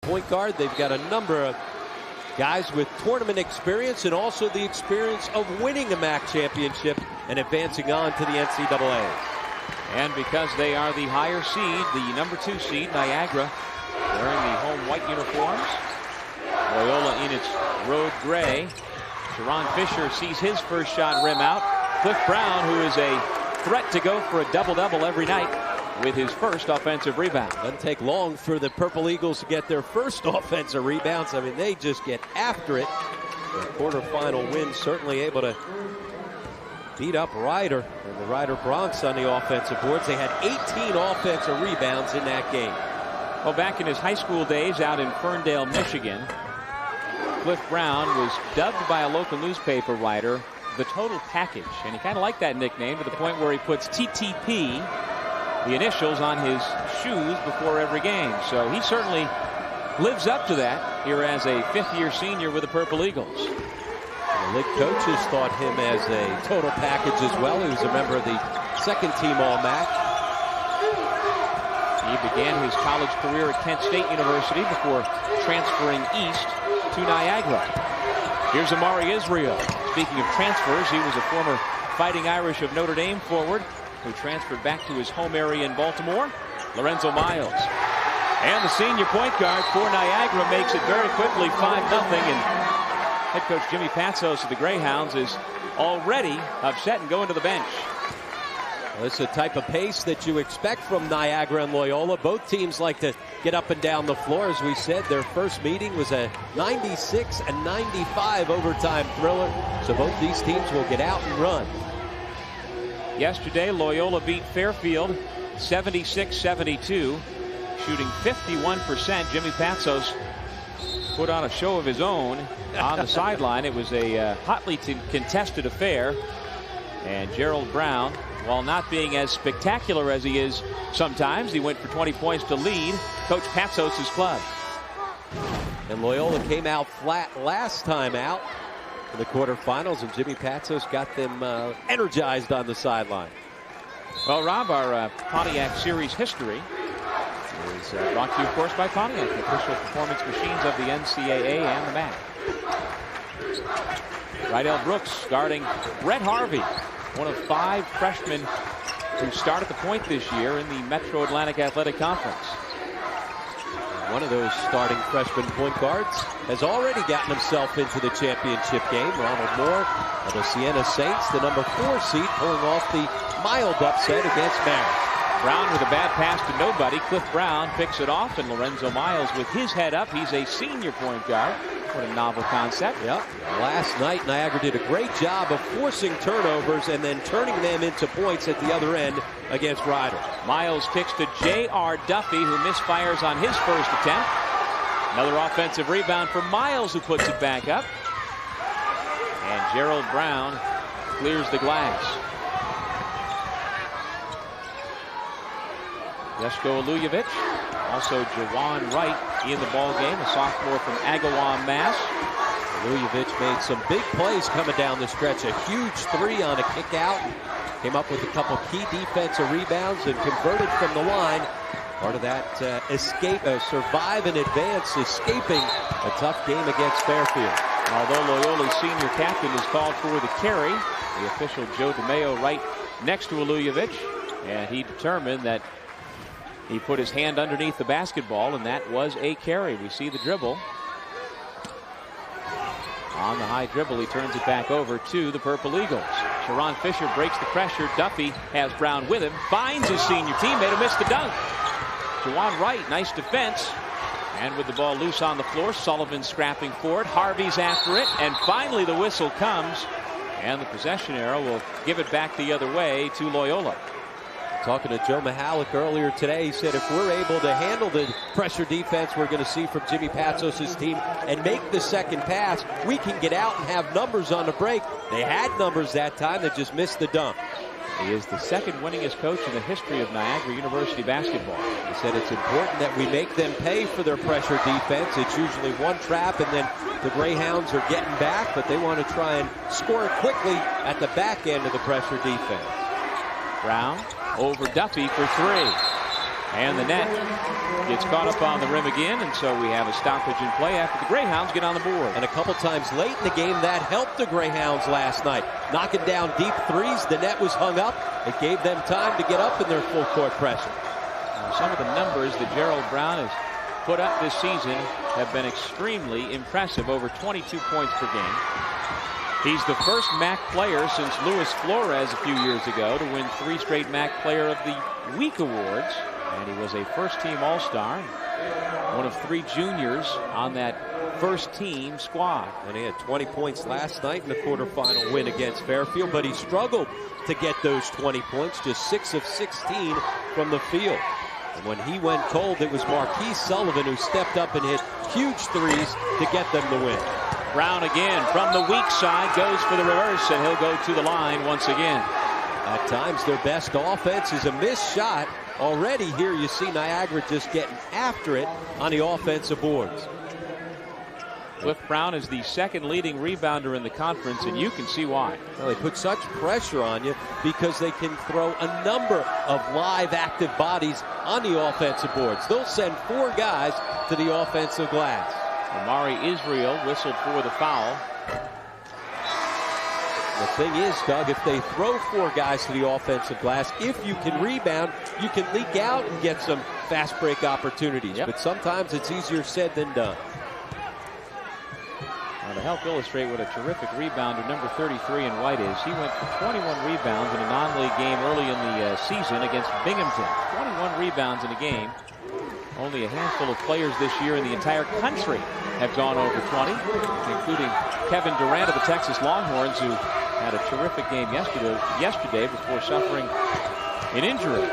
point guard. They've got a number of guys with tournament experience and also the experience of winning a MAAC championship and advancing on to the NCAA. And because they are the higher seed, the number 2 seed, Niagara, wearing the home white uniforms. Loyola in its road gray. Sharon Fisher sees his first shot rim out. Cliff Brown, who is a threat to go for a double-double every night, with his first offensive rebound. Doesn't take long for the Purple Eagles to get their first offensive rebounds. I mean, they just get after it. The quarterfinal win certainly able to beat up Ryder and the Ryder Bronx on the offensive boards. They had 18 offensive rebounds in that game. Well, back in his high school days out in Ferndale, Michigan, Cliff Brown was dubbed by a local newspaper writer the Total Package. And he kind of liked that nickname to the point where he puts TTP, the initials, on his shoes before every game. So he certainly lives up to that here as a 5th-year senior with the Purple Eagles. The league coaches thought him as a total package as well. He was a member of the second-team All-MAAC. He began his college career at Kent State University before transferring east to Niagara. Here's Amari Israel. Speaking of transfers, he was a former Fighting Irish of Notre Dame forward who transferred back to his home area in Baltimore. Lorenzo Miles. And the senior point guard for Niagara makes it very quickly 5-0. And head coach Jimmy Patsos of the Greyhounds is already upset and going to the bench. Well, it's the type of pace that you expect from Niagara and Loyola. Both teams like to get up and down the floor. As we said, their first meeting was a 96-95 overtime thriller. So both these teams will get out and run. Yesterday, Loyola beat Fairfield 76-72, shooting 51%. Jimmy Patsos put on a show of his own on the sideline. It was a hotly contested affair. And Gerald Brown, while not being as spectacular as he is sometimes, he went for 20 points to lead Coach Patsos' club. And Loyola came out flat last time out in the quarterfinals, and Jimmy Patsos got them energized on the sideline. Well, Rob, our Pontiac Series history is brought to you, of course, by Pontiac, the official performance machines of the NCAA and the MAAC. Rydell Brooks guarding Brett Harvey, one of 5 freshmen who start at the point this year in the Metro Atlantic Athletic Conference. One of those starting freshman point guards has already gotten himself into the championship game. Ronald Moore of the Siena Saints, the number 4 seed, pulling off the mild upset against Marist. Brown with a bad pass to nobody. Cliff Brown picks it off, and Lorenzo Miles with his head up. He's a senior point guard. What a novel concept. Yep. Last night, Niagara did a great job of forcing turnovers and then turning them into points at the other end against Ryder. Miles kicks to J.R. Duffy, who misfires on his first attempt. Another offensive rebound for Miles, who puts it back up. And Gerald Brown clears the glass. Jesko Alujevic, also Jawan Wright in the ball game, a sophomore from Agawam, Mass. Alujevic made some big plays coming down the stretch. A huge 3 on a kick out. Came up with a couple key defensive rebounds and converted from the line. Part of that survive and advance, escaping a tough game against Fairfield. Although Loyola's senior captain is called for the carry, the official Joe DeMeo right next to Alujevic, and he determined that he put his hand underneath the basketball, and that was a carry. We see the dribble. On the high dribble, he turns it back over to the Purple Eagles. Sharon Fisher breaks the pressure. Duffy has Brown with him. Finds his senior teammate who missed the dunk. Jawan Wright, nice defense. And with the ball loose on the floor, Sullivan scrapping for it. Harvey's after it. And finally the whistle comes. And the possession arrow will give it back the other way to Loyola. Talking to Joe Mihalik earlier today, he said if we're able to handle the pressure defense we're going to see from Jimmy Patsos' team and make the second pass, we can get out and have numbers on the break. They had numbers that time, they just missed the dunk. He is the second winningest coach in the history of Niagara University basketball. He said it's important that we make them pay for their pressure defense. It's usually one trap and then the Greyhounds are getting back, but they want to try and score quickly at the back end of the pressure defense. Brown over Duffy for 3. And the net gets caught up on the rim again, and so we have a stoppage in play after the Greyhounds get on the board. And a couple times late in the game, that helped the Greyhounds last night. Knocking down deep threes, the net was hung up. It gave them time to get up in their full court pressure. Some of the numbers that Gerald Brown has put up this season have been extremely impressive, over 22 points per game. He's the first MAAC player since Luis Flores a few years ago to win 3 straight MAAC Player of the Week awards. And he was a first-team All-Star, one of 3 juniors on that first-team squad. And he had 20 points last night in the quarterfinal win against Fairfield, but he struggled to get those 20 points, just 6 of 16 from the field. And when he went cold, it was Marquis Sullivan who stepped up and hit huge threes to get them the win. Brown again from the weak side goes for the reverse, and he'll go to the line once again. At times their best offense is a missed shot. Already here you see Niagara just getting after it on the offensive boards. Cliff Brown is the second leading rebounder in the conference, and you can see why. Well, they put such pressure on you because they can throw a number of live active bodies on the offensive boards. They'll send 4 guys to the offensive glass. Amari Israel whistled for the foul. The thing is, Doug, if they throw 4 guys to the offensive glass, if you can rebound, you can leak out and get some fast break opportunities. But sometimes it's easier said than done. Now, to help illustrate what a terrific rebounder number 33 in white is, he went for 21 rebounds in a non-league game early in the season against Binghamton. 21 rebounds in a game. Only a handful of players this year in the entire country have gone over 20, including Kevin Durant of the Texas Longhorns, who had a terrific game yesterday before suffering an injury.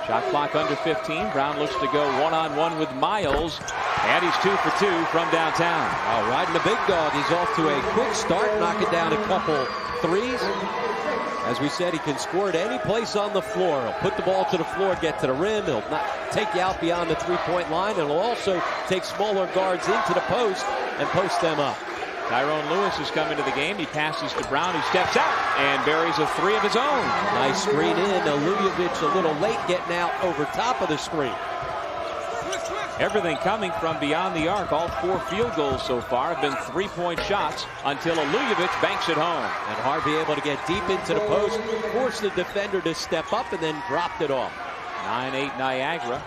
Shot clock under 15. Brown looks to go one-on-one with Miles. And he's 2 for 2 from downtown. Riding the big dog. He's off to a quick start, knocking down a couple threes. As we said, he can score at any place on the floor. He'll put the ball to the floor, get to the rim. He'll not take you out beyond the 3-point line, and he'll also take smaller guards into the post and post them up. Tyrone Lewis has come into the game. He passes to Brown, who steps out and buries a 3 of his own. Nice screen in. Alujevic a little late getting out over top of the screen. Everything coming from beyond the arc. All 4 field goals so far have been 3-point shots until Alujevic banks it home. And Harvey able to get deep into the post, forced the defender to step up, and then dropped it off. 9-8 Niagara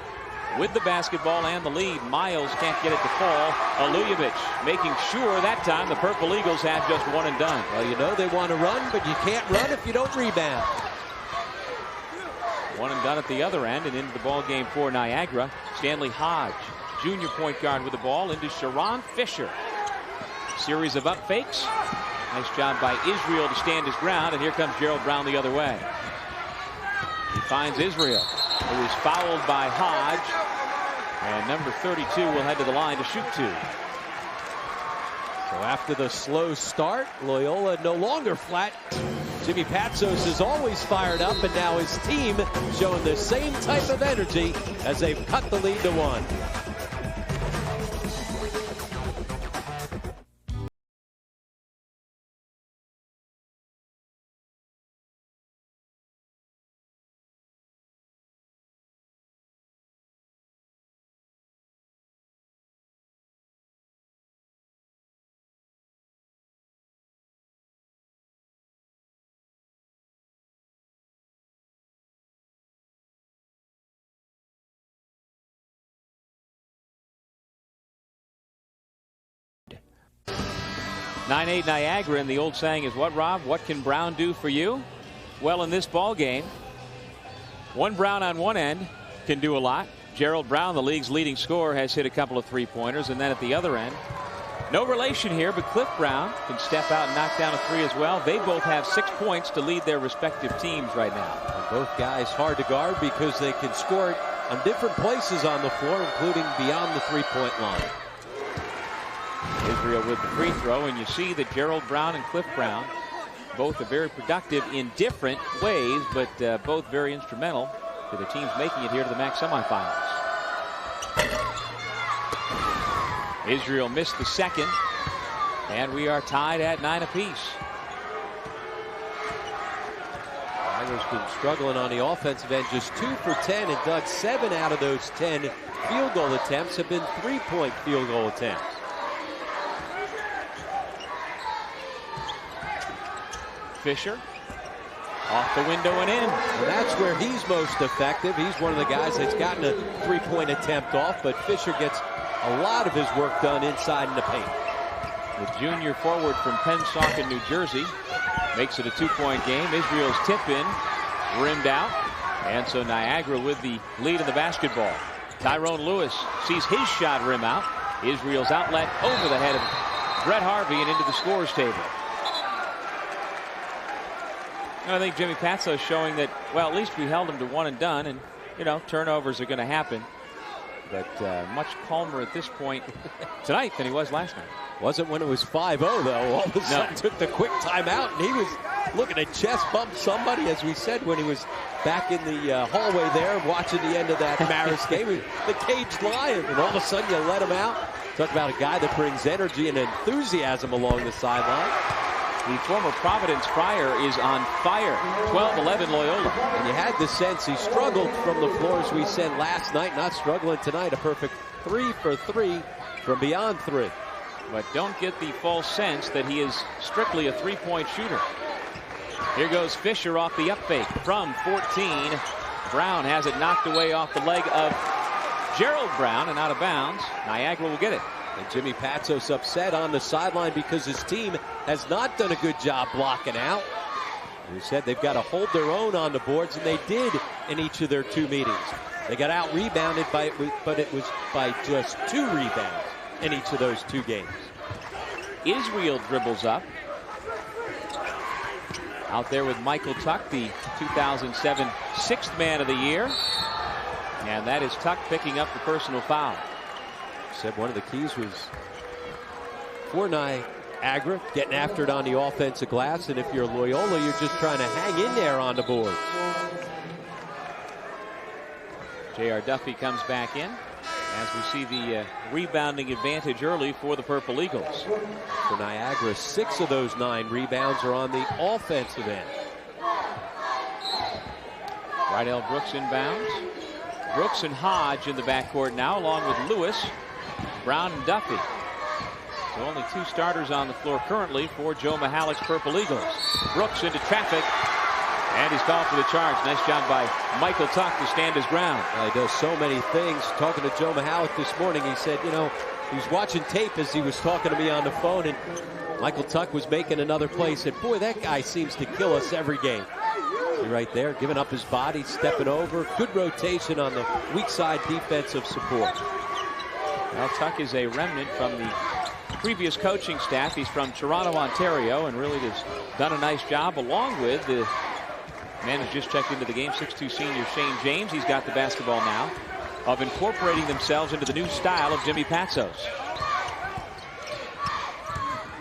with the basketball and the lead. Miles can't get it to fall. Alujevic making sure that time the Purple Eagles have just one and done. Well, you know they want to run, but you can't run if you don't rebound. One and done at the other end, and into the ball game for Niagara. Stanley Hodge, junior point guard, with the ball into Sharon Fisher. Series of up fakes. Nice job by Israel to stand his ground, and here comes Gerald Brown the other way. He finds Israel, who is fouled by Hodge, and number 32 will head to the line to shoot 2. So after the slow start, Loyola no longer flat. Jimmy Patsos is always fired up, and now his team showing the same type of energy as they've cut the lead to 1. Nine-8 Niagara, and the old saying is what, Rob? What can Brown do for you? Well, in this ball game, one Brown on one end can do a lot. Gerald Brown, the league's leading scorer, has hit a couple of 3-pointers, and then at the other end, no relation here, but Cliff Brown can step out and knock down a 3 as well. They both have 6 points to lead their respective teams right now. And both guys hard to guard because they can score on different places on the floor, including beyond the 3-point line. Israel with the free throw, and you see that Gerald Brown and Cliff Brown both are very productive in different ways, but both very instrumental to the teams making it here to the MAAC semifinals. Israel missed the second, and we are tied at 9 apiece. Niagara's been struggling on the offensive end, just 2 for 10, and Doug, 7 out of those 10 field goal attempts have been 3-point field goal attempts. Fisher off the window and in. And that's where he's most effective. He's one of the guys that's gotten a 3-point attempt off, but Fisher gets a lot of his work done inside in the paint. The junior forward from Pennsauken, New Jersey, makes it a 2-point game. Israel's tip-in rimmed out, and so Niagara with the lead in the basketball. Tyrone Lewis sees his shot rim out. Israel's outlet over the head of Brett Harvey and into the scorers table. And I think Jimmy Patso is showing that, well, at least we held him to one and done, and, you know, turnovers are going to happen. But much calmer at this point tonight than he was last night. Wasn't when it was 5-0, though. All of a sudden took the quick timeout, and he was looking to chest bump somebody, as we said, when he was back in the hallway there watching the end of that Marist game. The caged lion, and all of a sudden you let him out. Talk about a guy that brings energy and enthusiasm along the sideline. The former Providence Friar is on fire. 12-11 Loyola. And you had the sense he struggled from the floor, as we said last night. Not struggling tonight. A perfect 3 for 3 from beyond 3. But don't get the false sense that he is strictly a 3-point shooter. Here goes Fisher off the up fake from 14. Brown has it knocked away off the leg of Gerald Brown and out of bounds. Niagara will get it. And Jimmy Patsos upset on the sideline because his team has not done a good job blocking out. He said they've got to hold their own on the boards, and they did in each of their 2 meetings. They got out-rebounded, but it was by just 2 rebounds in each of those 2 games. Israel dribbles up. Out there with Michael Tuck, the 2007 6th man of the year. And that is Tuck picking up the personal foul. Said one of the keys was for Niagara getting after it on the offensive glass, and if you're Loyola, you're just trying to hang in there on the board. J.R. Duffy comes back in as we see the rebounding advantage early for the Purple Eagles. For Niagara, 6 of those 9 rebounds are on the offensive end. Rydell Brooks inbounds. Brooks and Hodge in the backcourt now, along with Lewis, Brown, and Duffy. So only 2 starters on the floor currently for Joe Mihalik's Purple Eagles. Brooks into traffic, and he's called for the charge. Nice job by Michael Tuck to stand his ground. Well, he does so many things. Talking to Joe Mihalik this morning, he said, you know, he was watching tape as he was talking to me on the phone, and Michael Tuck was making another play. He said, boy, that guy seems to kill us every game. You're right there, giving up his body, stepping over. Good rotation on the weak side defensive support. Well, Tuck is a remnant from the previous coaching staff. He's from Toronto, Ontario, and really has done a nice job, along with the man who just checked into the game, 6'2" senior Shane James. He's got the basketball now, of incorporating themselves into the new style of Jimmy Patsos.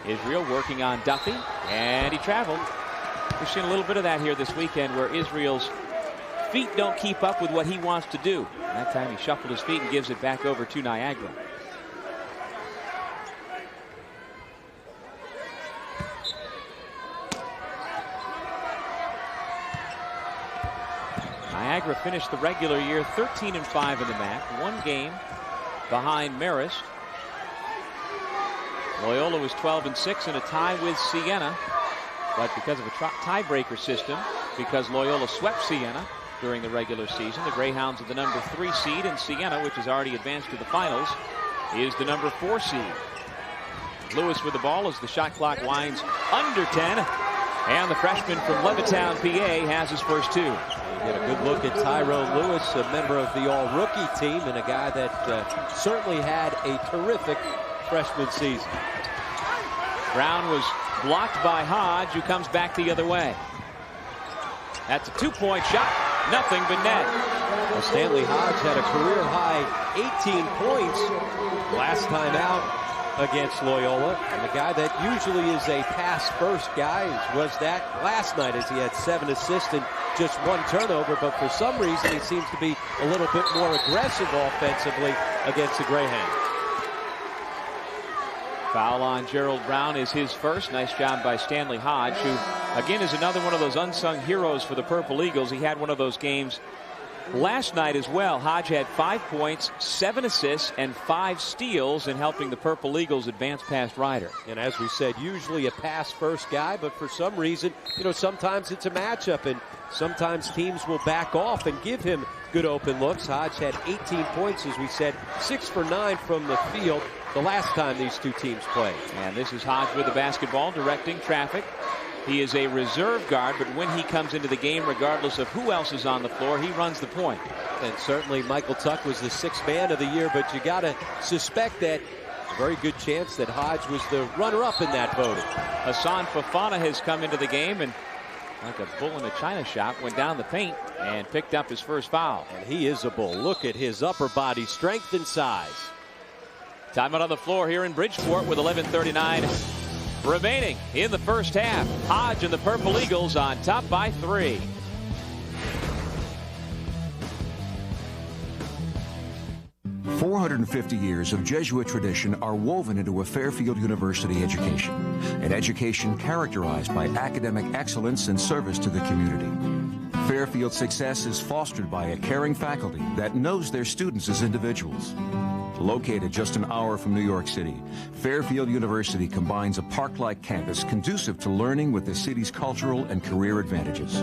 Israel working on Duffy, and he traveled. We've seen a little bit of that here this weekend, where Israel's feet don't keep up with what he wants to do. And that time he shuffled his feet and gives it back over to Niagara. Niagara finished the regular year 13-5 in the MAAC, 1 game behind Marist. Loyola was 12-6 in a tie with Siena. But because of a tiebreaker system, because Loyola swept Siena during the regular season, the Greyhounds are the number 3 seed, and Siena, which has already advanced to the finals, is the number 4 seed. Lewis with the ball as the shot clock winds under 10. And the freshman from Levittown, PA, has his first 2. You get a good look at Tyrone Lewis, a member of the all-rookie team, and a guy that certainly had a terrific freshman season. Brown was blocked by Hodge, who comes back the other way. That's a 2-point shot. Nothing but net. Well, Stanley Hodge had a career-high 18 points last time out against Loyola. And the guy that usually is a pass-first guy was that last night, as he had 7 assists and just 1 turnover. But for some reason, he seems to be a little bit more aggressive offensively against the Greyhounds. Foul on Gerald Brown is his first. Nice job by Stanley Hodge, who again is another one of those unsung heroes for the Purple Eagles. He had one of those games last night as well. Hodge had 5 points, 7 assists, and 5 steals in helping the Purple Eagles advance past Ryder. And as we said, usually a pass-first guy, but for some reason, sometimes it's a matchup, and sometimes teams will back off and give him good open looks. Hodge had 18 points, as we said, 6 for 9 from the field the last time these two teams played. And this is Hodge with the basketball, directing traffic. He is a reserve guard, but when he comes into the game, regardless of who else is on the floor, he runs the point. And certainly Michael Tuck was the 6th man of the year, but you got to suspect that a very good chance that Hodge was the runner-up in that voting. Hassan Fofana has come into the game and, like a bull in a china shop, went down the paint and picked up his first foul. And he is a bull. Look at his upper body strength and size. Timeout on the floor here in Bridgeport with 11:39 remaining in the first half. Hodge and the Purple Eagles on top by 3. "450 years of Jesuit tradition are woven into a Fairfield University education, an education characterized by academic excellence and service to the community. Fairfield's success is fostered by a caring faculty that knows their students as individuals. Located just an hour from New York City, Fairfield University combines a park-like campus conducive to learning with the city's cultural and career advantages.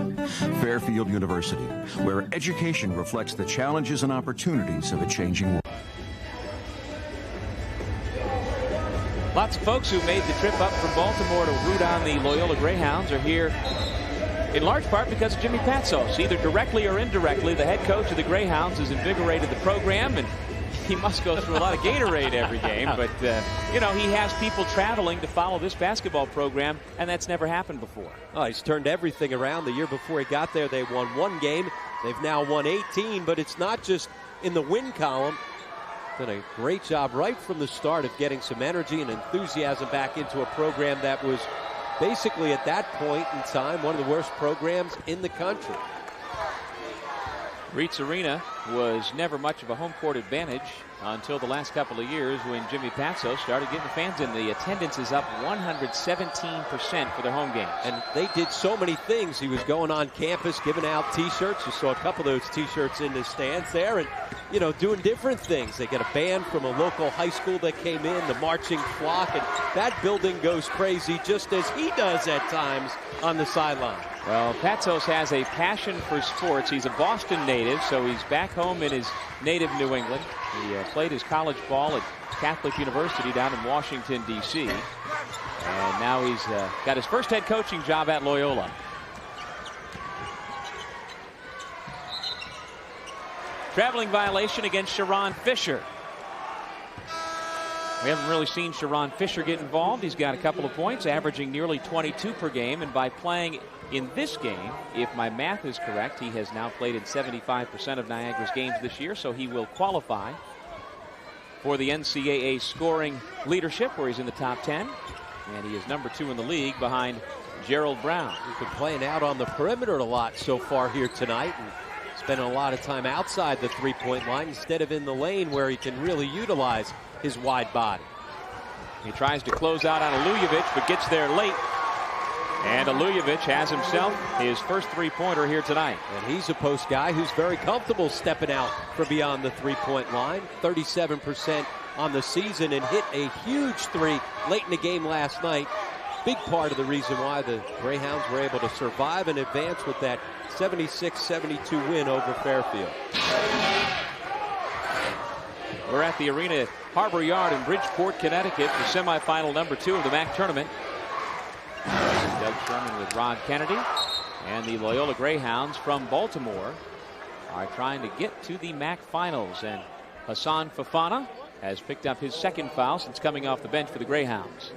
Fairfield University, where education reflects the challenges and opportunities of a changing world." Lots of folks who made the trip up from Baltimore to root on the Loyola Greyhounds are here in large part because of Jimmy Patsos. Either directly or indirectly, the head coach of the Greyhounds has invigorated the program, and he must go through a lot of Gatorade every game, but he has people traveling to follow this basketball program, and that's never happened before. Oh, he's turned everything around. The year before he got there, they won 1 game. They've now won 18, but it's not just in the win column. Done a great job right from the start of getting some energy and enthusiasm back into a program that was basically at that point in time one of the worst programs in the country. Reitz Arena was never much of a home court advantage until the last couple of years when Jimmy Patsos started getting the fans in. The attendance is up 117% for their home games. And they did so many things. He was going on campus giving out T-shirts. You saw a couple of those T-shirts in the stands there, and doing different things. They got a band from a local high school that came in, the marching flock, and that building goes crazy just as he does at times on the sideline. Well, Patsos has a passion for sports. He's a Boston native, so he's back home in his native New England. He played his college ball at Catholic University down in Washington, D.C. And now he's got his first head coaching job at Loyola. Traveling violation against Sharon Fisher. We haven't really seen Sharon Fisher get involved. He's got a couple of points, averaging nearly 22 per game. And by playing in this game, if my math is correct, he has now played in 75% of Niagara's games this year, so he will qualify for the NCAA scoring leadership, where he's in the top 10. And he is number 2 in the league behind Gerald Brown. He's been playing out on the perimeter a lot so far here tonight, and spending a lot of time outside the three-point line instead of in the lane where he can really utilize his wide body. He tries to close out on Alujevic, but gets there late. And Alujevic has himself his first three-pointer here tonight. And he's a post guy who's very comfortable stepping out from beyond the three-point line. 37% on the season, and hit a huge three late in the game last night. Big part of the reason why the Greyhounds were able to survive and advance with that 76-72 win over Fairfield. We're at the arena at Harbor Yard in Bridgeport, Connecticut for semifinal number 2 of the MAAC tournament. Doug Sherman with Rod Kennedy, and the Loyola Greyhounds from Baltimore are trying to get to the MAAC finals. And Hassan Fofana has picked up his second foul since coming off the bench for the Greyhounds.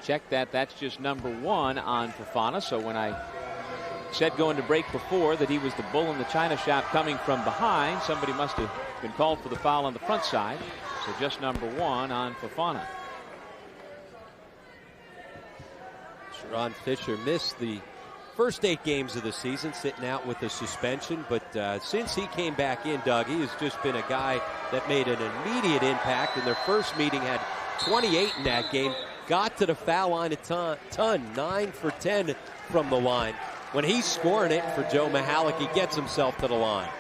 Check that. That's just number 1 on Fofana. So when I said going to break before that he was the bull in the china shop coming from behind, somebody must have been called for the foul on the front side. So just number 1 on Fofana. Sharon Fisher missed the First 8 games of the season sitting out with a suspension, but since he came back in, Doug, he has just been a guy that made an immediate impact. In their first meeting, had 28 in that game, got to the foul line a ton, 9 for 10 from the line. When he's scoring it for Joe Mihalik, he gets himself to the line.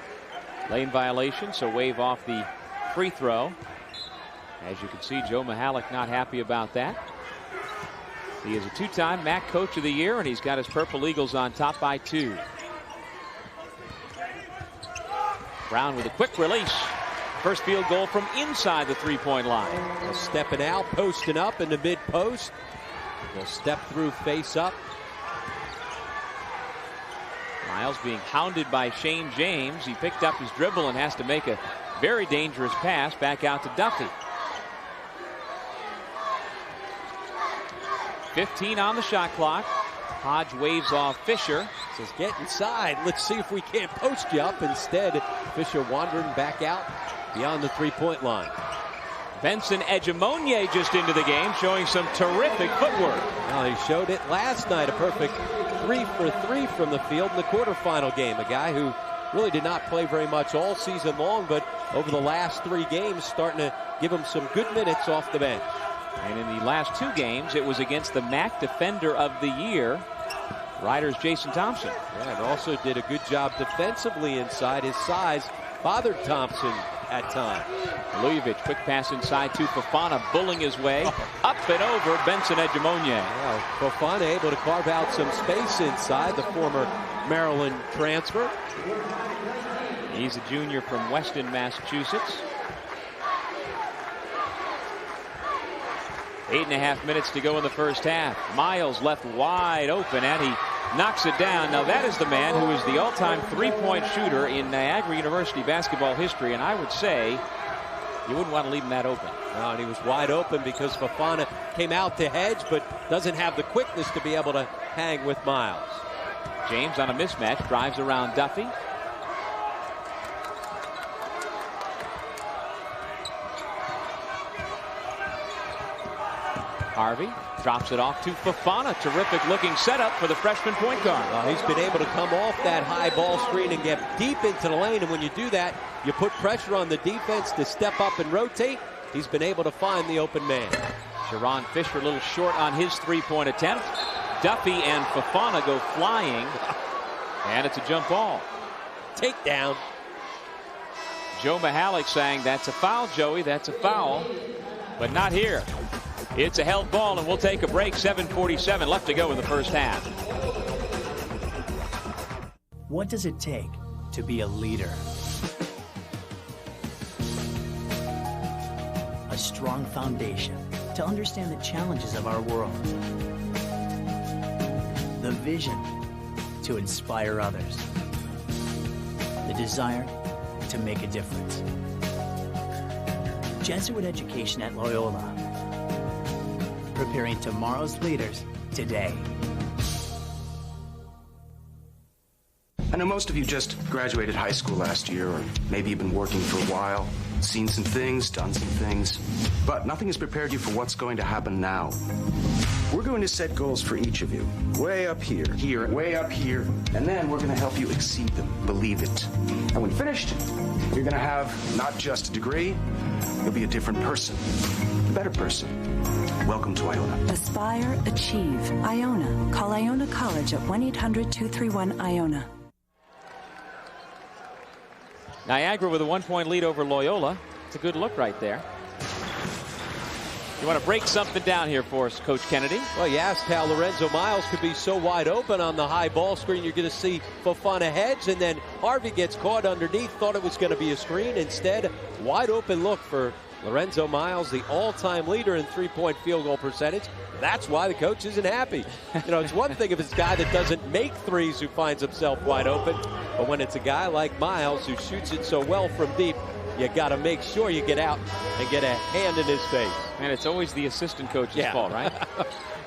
Lane violation, so wave off the free throw. As you can see, Joe Mihalik not happy about that. He is a 2-time MAAC Coach of the Year, and he's got his Purple Eagles on top by 2. Brown with a quick release. First field goal from inside the three-point line. Stepping out, posting up in the mid-post. He'll step through, face up. Miles being hounded by Shane James. He picked up his dribble and has to make a very dangerous pass back out to Duffy. 15 on the shot clock. Hodge waves off Fisher. Says, get inside. Let's see if we can't post you up. Instead, Fisher wandering back out beyond the three-point line. Benson Edgemonye just into the game, showing some terrific footwork. Well, he showed it last night. A perfect 3 for 3 from the field in the quarterfinal game. A guy who really did not play very much all season long, but over the last 3 games, starting to give him some good minutes off the bench. And in the last 2 games, it was against the MAAC Defender of the Year, Riders Jason Thompson. Yeah, and also did a good job defensively inside. His size bothered Thompson at times. Lujovic, quick pass inside to Fofana, bulling his way up and over Benson Edgemonye. Well, Fofana able to carve out some space inside, the former Maryland transfer. He's a junior from Weston, Massachusetts. 8.5 minutes to go in the first half. Miles left wide open, and he knocks it down. Now that is the man who is the all-time three-point shooter in Niagara University basketball history, and I would say you wouldn't want to leave him that open. No, and he was wide open because Fofana came out to hedge, but doesn't have the quickness to be able to hang with Miles. James on a mismatch, drives around Duffy. Harvey drops it off to Fofana. Terrific looking setup for the freshman point guard. He's been able to come off that high ball screen and get deep into the lane. And when you do that, you put pressure on the defense to step up and rotate. He's been able to find the open man. Sharon Fisher a little short on his three-point attempt. Duffy and Fofana go flying. And it's a jump ball. Takedown. Joe Mihalik saying, that's a foul, Joey, that's a foul. But not here. It's a held ball, and we'll take a break. 7:47 left to go in the first half. What does it take to be a leader? A strong foundation to understand the challenges of our world. The vision to inspire others. The desire to make a difference. Jesuit education at Loyola. Preparing tomorrow's leaders today. I know most of you just graduated high school last year, or maybe you've been working for a while, seen some things, done some things, but nothing has prepared you for what's going to happen now. We're going to set goals for each of you. Way up here, here, way up here, and then we're going to help you exceed them. Believe it. And when finished, you're going to have not just a degree, you'll be a different person, a better person. Welcome to Iona. Aspire, achieve. Iona. Call Iona College at 1-800-231-IONA. Niagara with a 1-point lead over Loyola. It's a good look right there. You want to break something down here for us, Coach Kennedy? Well, you asked how Lorenzo Miles could be so wide open on the high ball screen. You're going to see Fofana hedge, and then Harvey gets caught underneath. Thought it was going to be a screen. Instead, wide open look for Lorenzo Miles, the all-time leader in three-point field goal percentage. That's why the coach isn't happy. You know, it's one thing if it's a guy that doesn't make threes who finds himself wide open, but when it's a guy like Miles who shoots it so well from deep, you got to make sure you get out and get a hand in his face. And it's always the assistant coach's fault, right?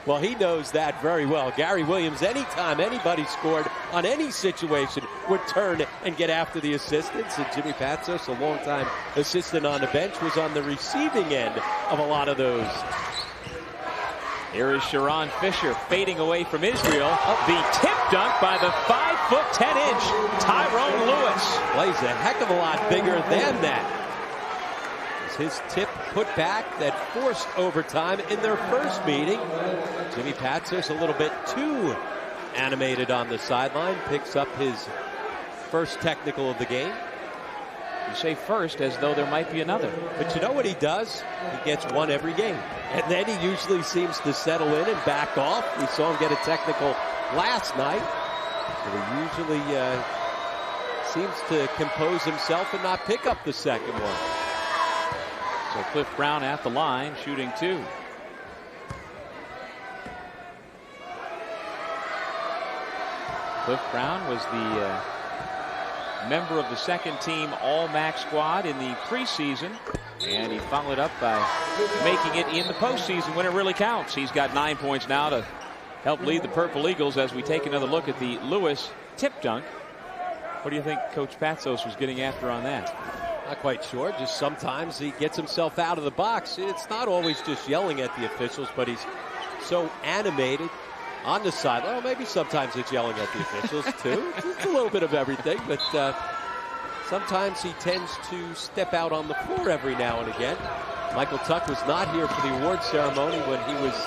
Well, he knows that very well. Gary Williams, anytime anybody scored on any situation, would turn and get after the assistants. And Jimmy Patsos, a longtime assistant on the bench, was on the receiving end of a lot of those. Here is Sharon Fisher fading away from Israel. The tip dunk by the 5'10" Tyrone Lewis. Plays a heck of a lot bigger than that. It's his tip put back that forced overtime in their first meeting. Jimmy Patsos a little bit too animated on the sideline. Picks up his first technical of the game. You say first as though there might be another. But you know what he does? He gets one every game. And then he usually seems to settle in and back off. We saw him get a technical last night. But he usually seems to compose himself and not pick up the second one. So Cliff Brown at the line, shooting 2. Cliff Brown was the member of the second team All-MAAC squad in the preseason, and he followed up by making it in the postseason when it really counts. He's got 9 points now to help lead the Purple Eagles as we take another look at the Lewis tip dunk. What do you think Coach Patsos was getting after on that? Not quite sure. Just sometimes he gets himself out of the box. It's not always just yelling at the officials, but he's so animated on the sideline. Well, maybe sometimes it's yelling at the officials too. It's a little bit of everything, but sometimes he tends to step out on the floor every now and again. Michael Tuck was not here for the award ceremony when he was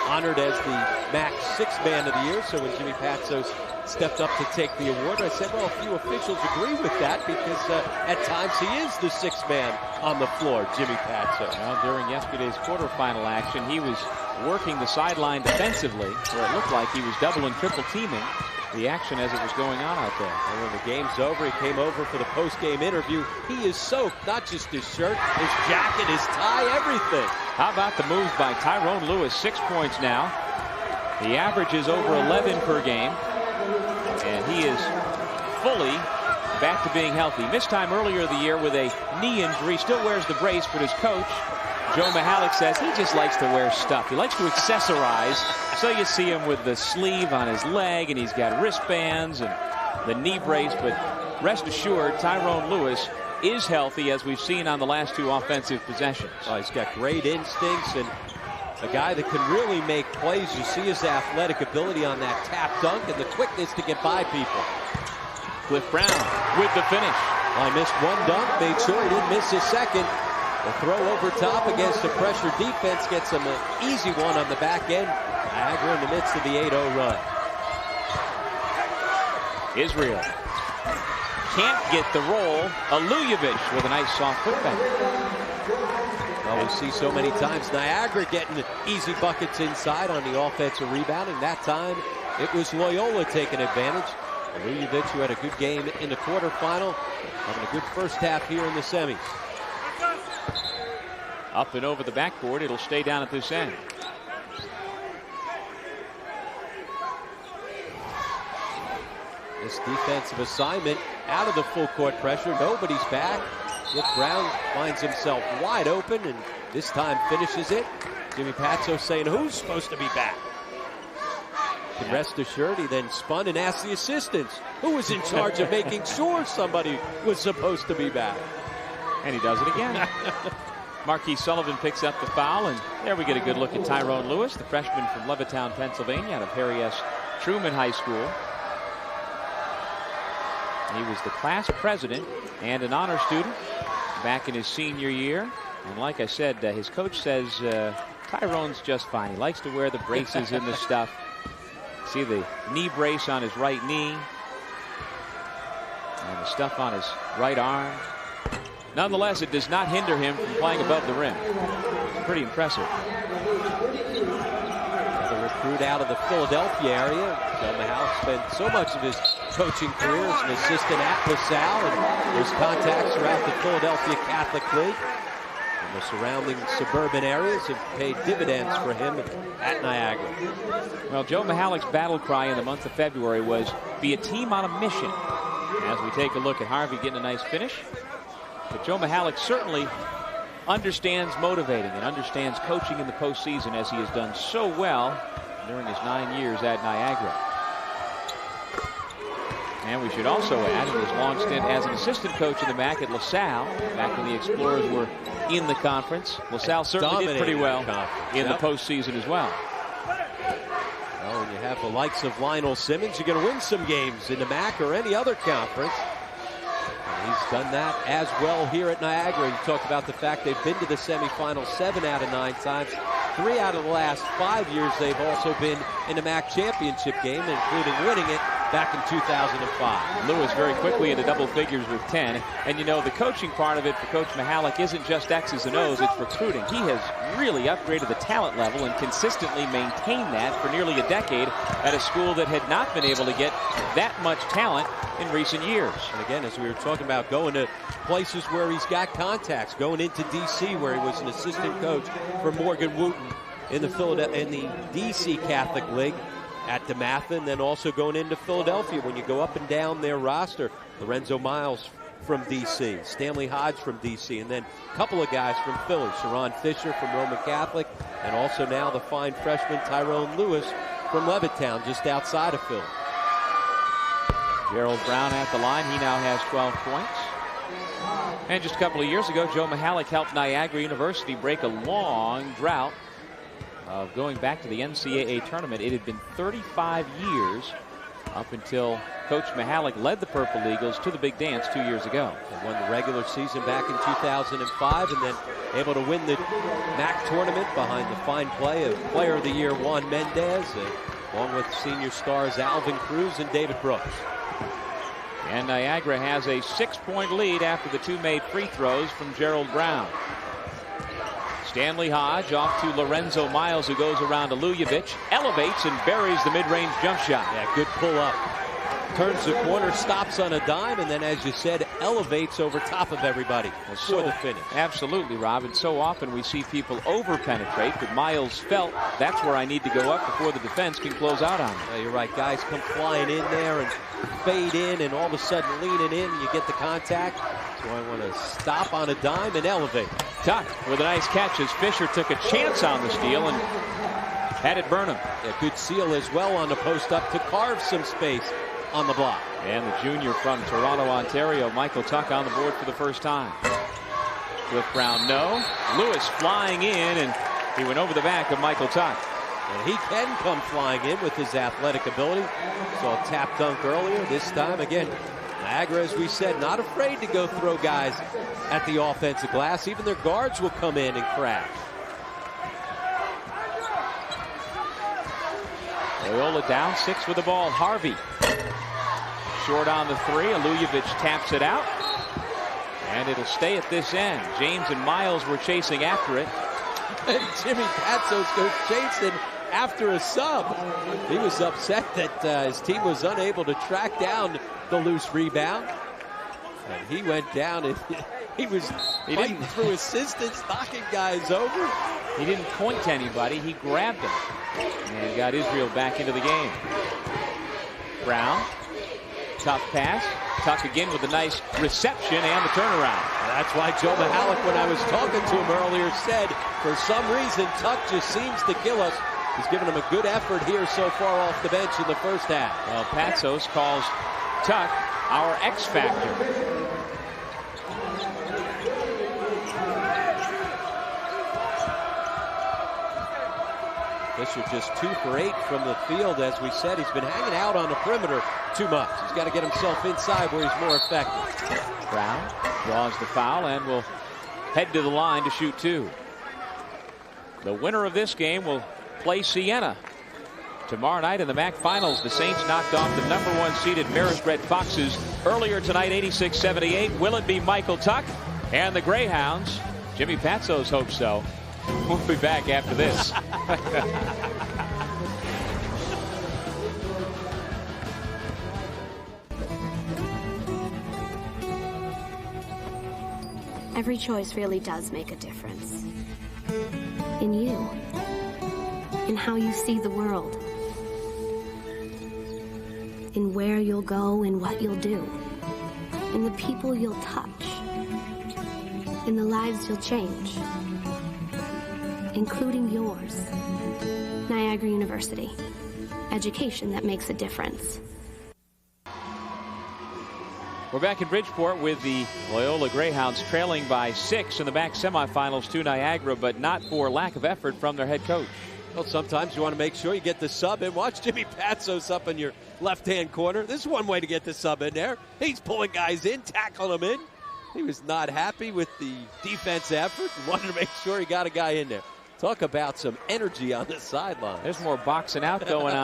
honored as the MAAC 6th Man of the Year. So when Jimmy Patsos stepped up to take the award, I said, well, a few officials agree with that because at times he is the 6th man on the floor, Jimmy Patsos. Well, during yesterday's quarterfinal action, he was working the sideline defensively, where it looked like he was double and triple teaming the action as it was going on out there. And when the game's over, he came over for the post-game interview. He is soaked, not just his shirt, his jacket, his tie, everything. How about the move by Tyrone Lewis? 6 points now. The average is over 11 per game. And he is fully back to being healthy. Missed time earlier of the year with a knee injury. Still wears the brace, but his coach, Joe MAAC, says he just likes to wear stuff. He likes to accessorize. So you see him with the sleeve on his leg, and he's got wristbands and the knee brace. But rest assured, Tyrone Lewis is healthy, as we've seen on the last 2 offensive possessions. Oh, he's got great instincts and a guy that can really make plays. You see his athletic ability on that tap dunk and the quickness to get by people. Cliff Brown with the finish. I missed one dunk, made sure he didn't miss a second. The throw over top against the pressure defense gets him an easy one on the back end. Niagara in the midst of the 8-0 run. Israel can't get the roll. Alujevic with a nice soft putback. Well, we see so many times Niagara getting easy buckets inside on the offensive rebounding. That time it was Loyola taking advantage. Alujevic, who had a good game in the quarterfinal, having a good first half here in the semis. Up and over the backboard. It'll stay down at this end. This defensive assignment out of the full court pressure. Nobody's back. Cliff Brown finds himself wide open and this time finishes it. Jimmy Patsos saying, who's supposed to be back? And rest assured, he then spun and asked the assistants who was in charge of making sure somebody was supposed to be back. And he does it again. Marquis Sullivan picks up the foul, and there we get a good look at Tyrone Lewis, the freshman from Levittown, Pennsylvania, out of Harry S. Truman High School. He was the class president and an honor student back in his senior year. And like I said, his coach says Tyrone's just fine. He likes to wear the braces and the stuff. See the knee brace on his right knee and the stuff on his right arm. Nonetheless, it does not hinder him from playing above the rim. It's pretty impressive. The recruit out of the Philadelphia area. Joe MAAC spent so much of his coaching career as an assistant at LaSalle, and there's contacts throughout the Philadelphia Catholic League. And the surrounding suburban areas have paid dividends for him at Niagara. Well, Joe MAAC's battle cry in the month of February was be a team on a mission. As we take a look at Harvey getting a nice finish. But Joe MAAC certainly understands motivating and understands coaching in the postseason, as he has done so well during his 9 years at Niagara. And we should also add his long stint as an assistant coach in the MAAC at LaSalle, back when the Explorers were in the conference. LaSalle certainly did pretty well in the postseason as well. Well, when you have the likes of Lionel Simmons, you're going to win some games in the MAAC or any other conference. And he's done that as well here at Niagara. You talked about the fact they've been to the semifinals 7 out of 9 times. 3 out of the last 5 years, they've also been in the MAAC championship game, including winning it back in 2005. Lewis very quickly into double figures with 10. And you know, the coaching part of it for Coach MAAC isn't just X's and O's, it's recruiting. He has really upgraded the talent level and consistently maintained that for nearly a decade at a school that had not been able to get that much talent in recent years. And again, as we were talking about, going to places where he's got contacts, going into D.C. where he was an assistant coach for Morgan Wooten in the D.C. Catholic League at DeMatha, and then also going into Philadelphia. When you go up and down their roster, Lorenzo Miles from D.C., Stanley Hodge from D.C., and then a couple of guys from Philly, Sharon Fisher from Roman Catholic, and also now the fine freshman Tyrone Lewis from Levittown, just outside of Philly. Gerald Brown at the line. He now has 12 points. And just a couple of years ago, Joe MAAC helped Niagara University break a long drought of going back to the NCAA tournament. It had been 35 years up until Coach MAAC led the Purple Eagles to the big dance 2 years ago. They won the regular season back in 2005 and then able to win the MAAC tournament behind the fine play of Player of the Year Juan Mendez, along with senior stars Alvin Cruz and David Brooks. And Niagara has a 6-point lead after the 2 made free throws from Gerald Brown. Stanley Hodge off to Lorenzo Miles, who goes around to Lujovic, elevates and buries the mid-range jump shot. Yeah, good pull up. Turns the corner, stops on a dime, and then, as you said, elevates over top of everybody for the finish. Absolutely, Rob. And so often we see people over-penetrate, but Miles felt that's where I need to go up before the defense can close out on me. Yeah, you're right. Guys come flying in there and fade in, and all of a sudden leaning in, and you get the contact. So I want to stop on a dime and elevate. Tuck with a nice catch as Fisher took a chance on the steal and had it burn him. Yeah, good seal as well on the post up to carve some space on the block. And the junior from Toronto, Ontario, Michael Tuck, on the board for the first time. With Brown, no. Lewis flying in, and he went over the back of Michael Tuck. And he can come flying in with his athletic ability. Saw a tap dunk earlier. This time, again, Niagara, as we said, not afraid to go throw guys at the offensive glass. Even their guards will come in and crash. Loyola down 6 with the ball. Harvey short on the 3. Lujovic taps it out, and it'll stay at this end. James and Miles were chasing after it. And Jimmy Patsos goes chasing after a sub. He was upset that his team was unable to track down the loose rebound. And he went down and he was fighting through assistance, knocking guys over. He didn't point to anybody. He grabbed him and got Israel back into the game. Brown, tough pass. Tuck again with a nice reception and the turnaround. That's why Joe MAAC, when I was talking to him earlier, said for some reason Tuck just seems to kill us. He's given him a good effort here so far off the bench in the first half. Well, Patsos calls Tuck our X factor. Fisher just 2 for 8 from the field. As we said, he's been hanging out on the perimeter too much. He's got to get himself inside where he's more effective. Brown draws the foul and will head to the line to shoot 2. The winner of this game will play Siena tomorrow night in the MAAC Finals. The Saints knocked off the #1 seeded Marist Red Foxes earlier tonight, 86-78. Will it be Michael Tuck and the Greyhounds? Jimmy Patsos hopes so. We'll be back after this. Every choice really does make a difference. In you. In how you see the world. In where you'll go and what you'll do. In the people you'll touch. In the lives you'll change. Including yours. Niagara University. Education that makes a difference. We're back in Bridgeport with the Loyola Greyhounds trailing by 6 in the MAAC semifinals to Niagara, but not for lack of effort from their head coach. Well, sometimes you want to make sure you get the sub in. Watch Jimmy Patsos up in your left-hand corner. This is one way to get the sub in there. He's pulling guys in, tackling them in. He was not happy with the defense effort and wanted to make sure he got a guy in there. Talk about some energy on the sideline. There's more boxing out going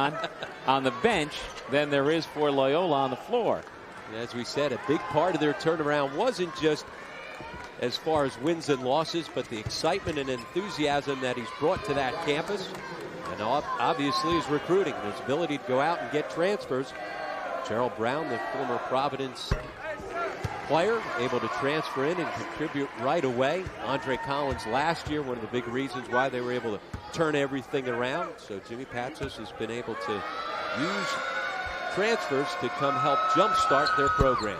on the bench than there is for Loyola on the floor. As we said, a big part of their turnaround wasn't just as far as wins and losses, but the excitement and enthusiasm that he's brought to that campus. And obviously his recruiting, his ability to go out and get transfers. Gerald Brown, the former Providence player, able to transfer in and contribute right away. Andre Collins last year, one of the big reasons why they were able to turn everything around. So Jimmy Patsos has been able to use transfers to come help jumpstart their program.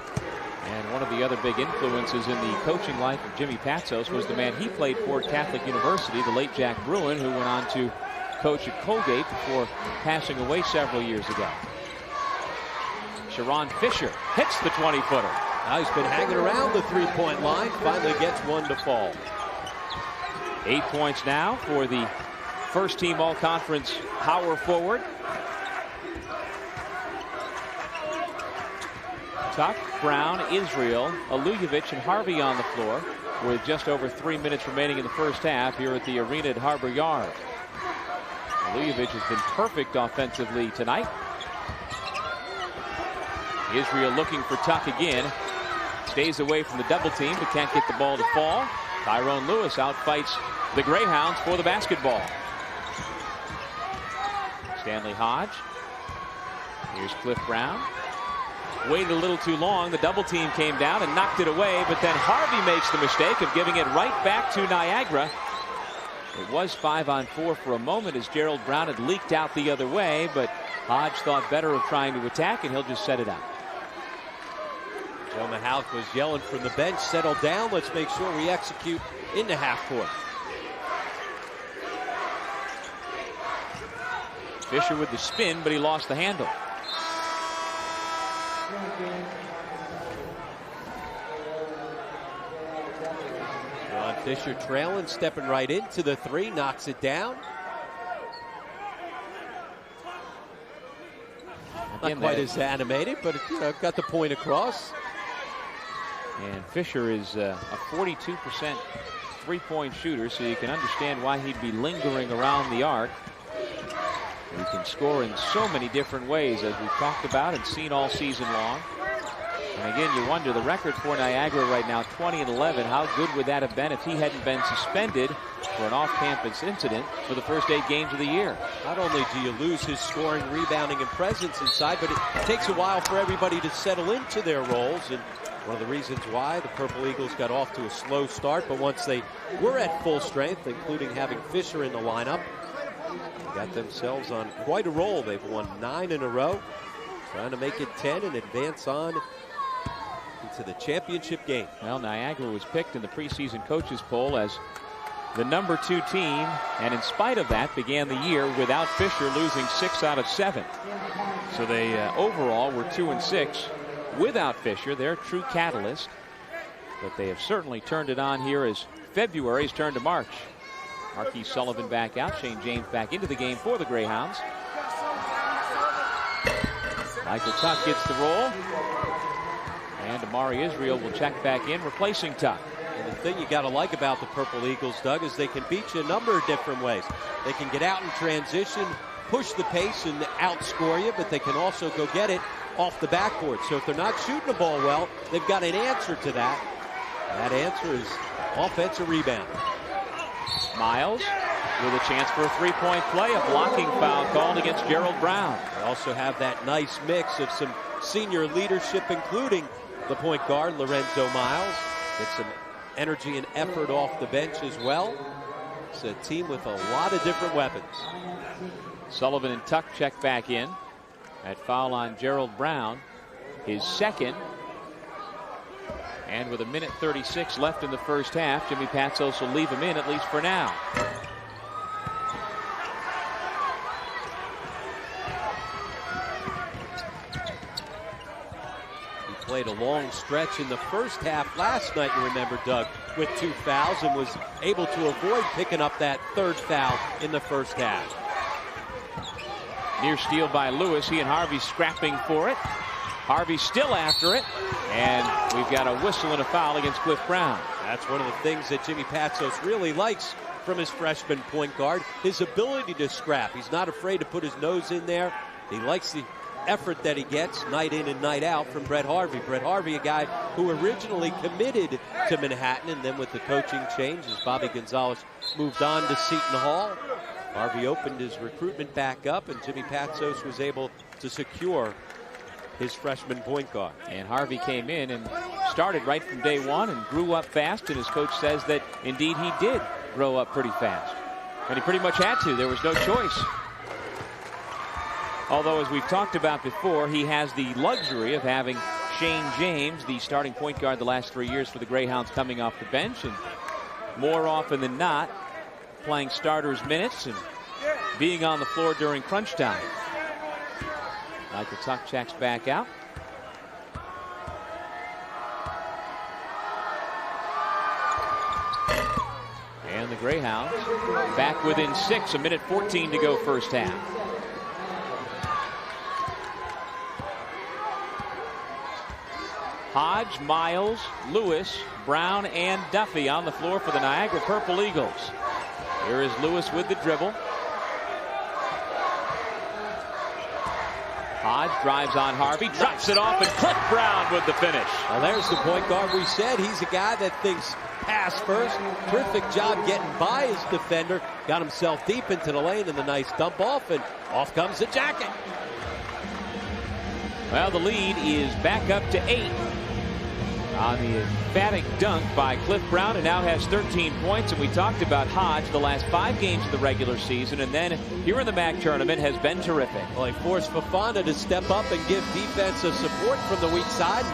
And one of the other big influences in the coaching life of Jimmy Patsos was the man he played for at Catholic University, the late Jack Bruin, who went on to coach at Colgate before passing away several years ago. Sharon Fisher hits the 20-footer. Now he's been hanging around the three-point line, finally gets one to fall. 8 points now for the first-team all-conference power forward. Tuck, Brown, Israel, Alujevic, and Harvey on the floor with just over 3 minutes remaining in the first half here at the arena at Harbor Yard. Alujevic has been perfect offensively tonight. Israel looking for Tuck again. Stays away from the double team but can't get the ball to fall. Tyrone Lewis outfights the Greyhounds for the basketball. Stanley Hodge. Here's Cliff Brown. Waited a little too long. The double team came down and knocked it away, but then Harvey makes the mistake of giving it right back to Niagara. It was 5-on-4 for a moment as Gerald Brown had leaked out the other way, but Hodge thought better of trying to attack, and he'll just set it up. Joe Mahalik was yelling from the bench, settle down, let's make sure we execute into half court. Fisher with the spin, but he lost the handle. John Fisher trailing, stepping right into the three, knocks it down. Not quite as animated, but got the point across. And Fisher is a 42% three-point shooter, so you can understand why he'd be lingering around the arc. He can score in so many different ways, as we've talked about and seen all season long. And again, you wonder, the record for Niagara right now, 20-11, how good would that have been if he hadn't been suspended for an off-campus incident for the first 8 games of the year? Not only do you lose his scoring, rebounding, and presence inside, but it takes a while for everybody to settle into their roles. And one of the reasons why the Purple Eagles got off to a slow start, but once they were at full strength, including having Fisher in the lineup, they got themselves on quite a roll. They've won 9 in a row, trying to make it 10 and advance on into the championship game. Well, Niagara was picked in the preseason coaches poll as the number 2 team, and in spite of that, began the year without Fisher, losing 6 out of 7. So they overall were 2-6 without Fisher, their true catalyst. But they have certainly turned it on here as February's turned to March. Marquis Sullivan back out, Shane James back into the game for the Greyhounds. Michael Tuck gets the roll. And Amari Israel will check back in, replacing Tuck. And the thing you got to like about the Purple Eagles, Doug, is they can beat you a number of different ways. They can get out in transition, push the pace, and outscore you, but they can also go get it off the backboard. So if they're not shooting the ball well, they've got an answer to that. That answer is offensive rebound. Miles with a chance for a three-point play, a blocking foul called against Gerald Brown. They also have that nice mix of some senior leadership, including the point guard, Lorenzo Miles. Get some energy and effort off the bench as well. It's a team with a lot of different weapons. Sullivan and Tuck check back in. That foul on Gerald Brown, his second. And with 1:36 left in the first half, Jimmy Patsos will leave him in, at least for now. He played a long stretch in the first half last night, you remember, Doug, with 2 fouls, and was able to avoid picking up that 3rd foul in the first half. Near steal by Lewis. He and Harvey scrapping for it. Harvey still after it. And we've got a whistle and a foul against Cliff Brown. That's one of the things that Jimmy Patsos really likes from his freshman point guard, his ability to scrap. He's not afraid to put his nose in there. He likes the effort that he gets night in and night out from Brett Harvey. Brett Harvey, a guy who originally committed to Manhattan, and then with the coaching change as Bobby Gonzalez moved on to Seton Hall, Harvey opened his recruitment back up, and Jimmy Patsos was able to secure his freshman point guard. And Harvey came in and started right from day one and grew up fast, and his coach says that indeed he did grow up pretty fast. And he pretty much had to. There was no choice. Although, as we've talked about before, he has the luxury of having Shane James, the starting point guard the last 3 years for the Greyhounds, coming off the bench, and more often than not playing starters minutes and being on the floor during crunch time. Michael Tuck checks back out. And the Greyhounds back within 6, 1:14 to go first half. Hodge, Miles, Lewis, Brown, and Duffy on the floor for the Niagara Purple Eagles. Here is Lewis with the dribble. Hodge drives on Harvey, drops it off, and Cliff Brown with the finish. Well, there's the point guard we said. He's a guy that thinks pass first. Terrific job getting by his defender. Got himself deep into the lane, and the nice dump off, and off comes the jacket. Well, the lead is back up to 8 on the emphatic dunk by Cliff Brown, and now has 13 points. And we talked about Hodge the last 5 games of the regular season, and then here in the MAAC tournament has been terrific. Well, he forced Fafana to step up and give defensive support from the weak side.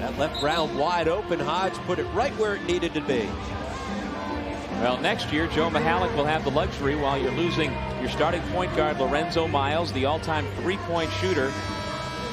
That left Brown wide open. Hodge put it right where it needed to be. Well, next year, Joe Mihalik will have the luxury, while you're losing your starting point guard, Lorenzo Miles, the all-time 3-point shooter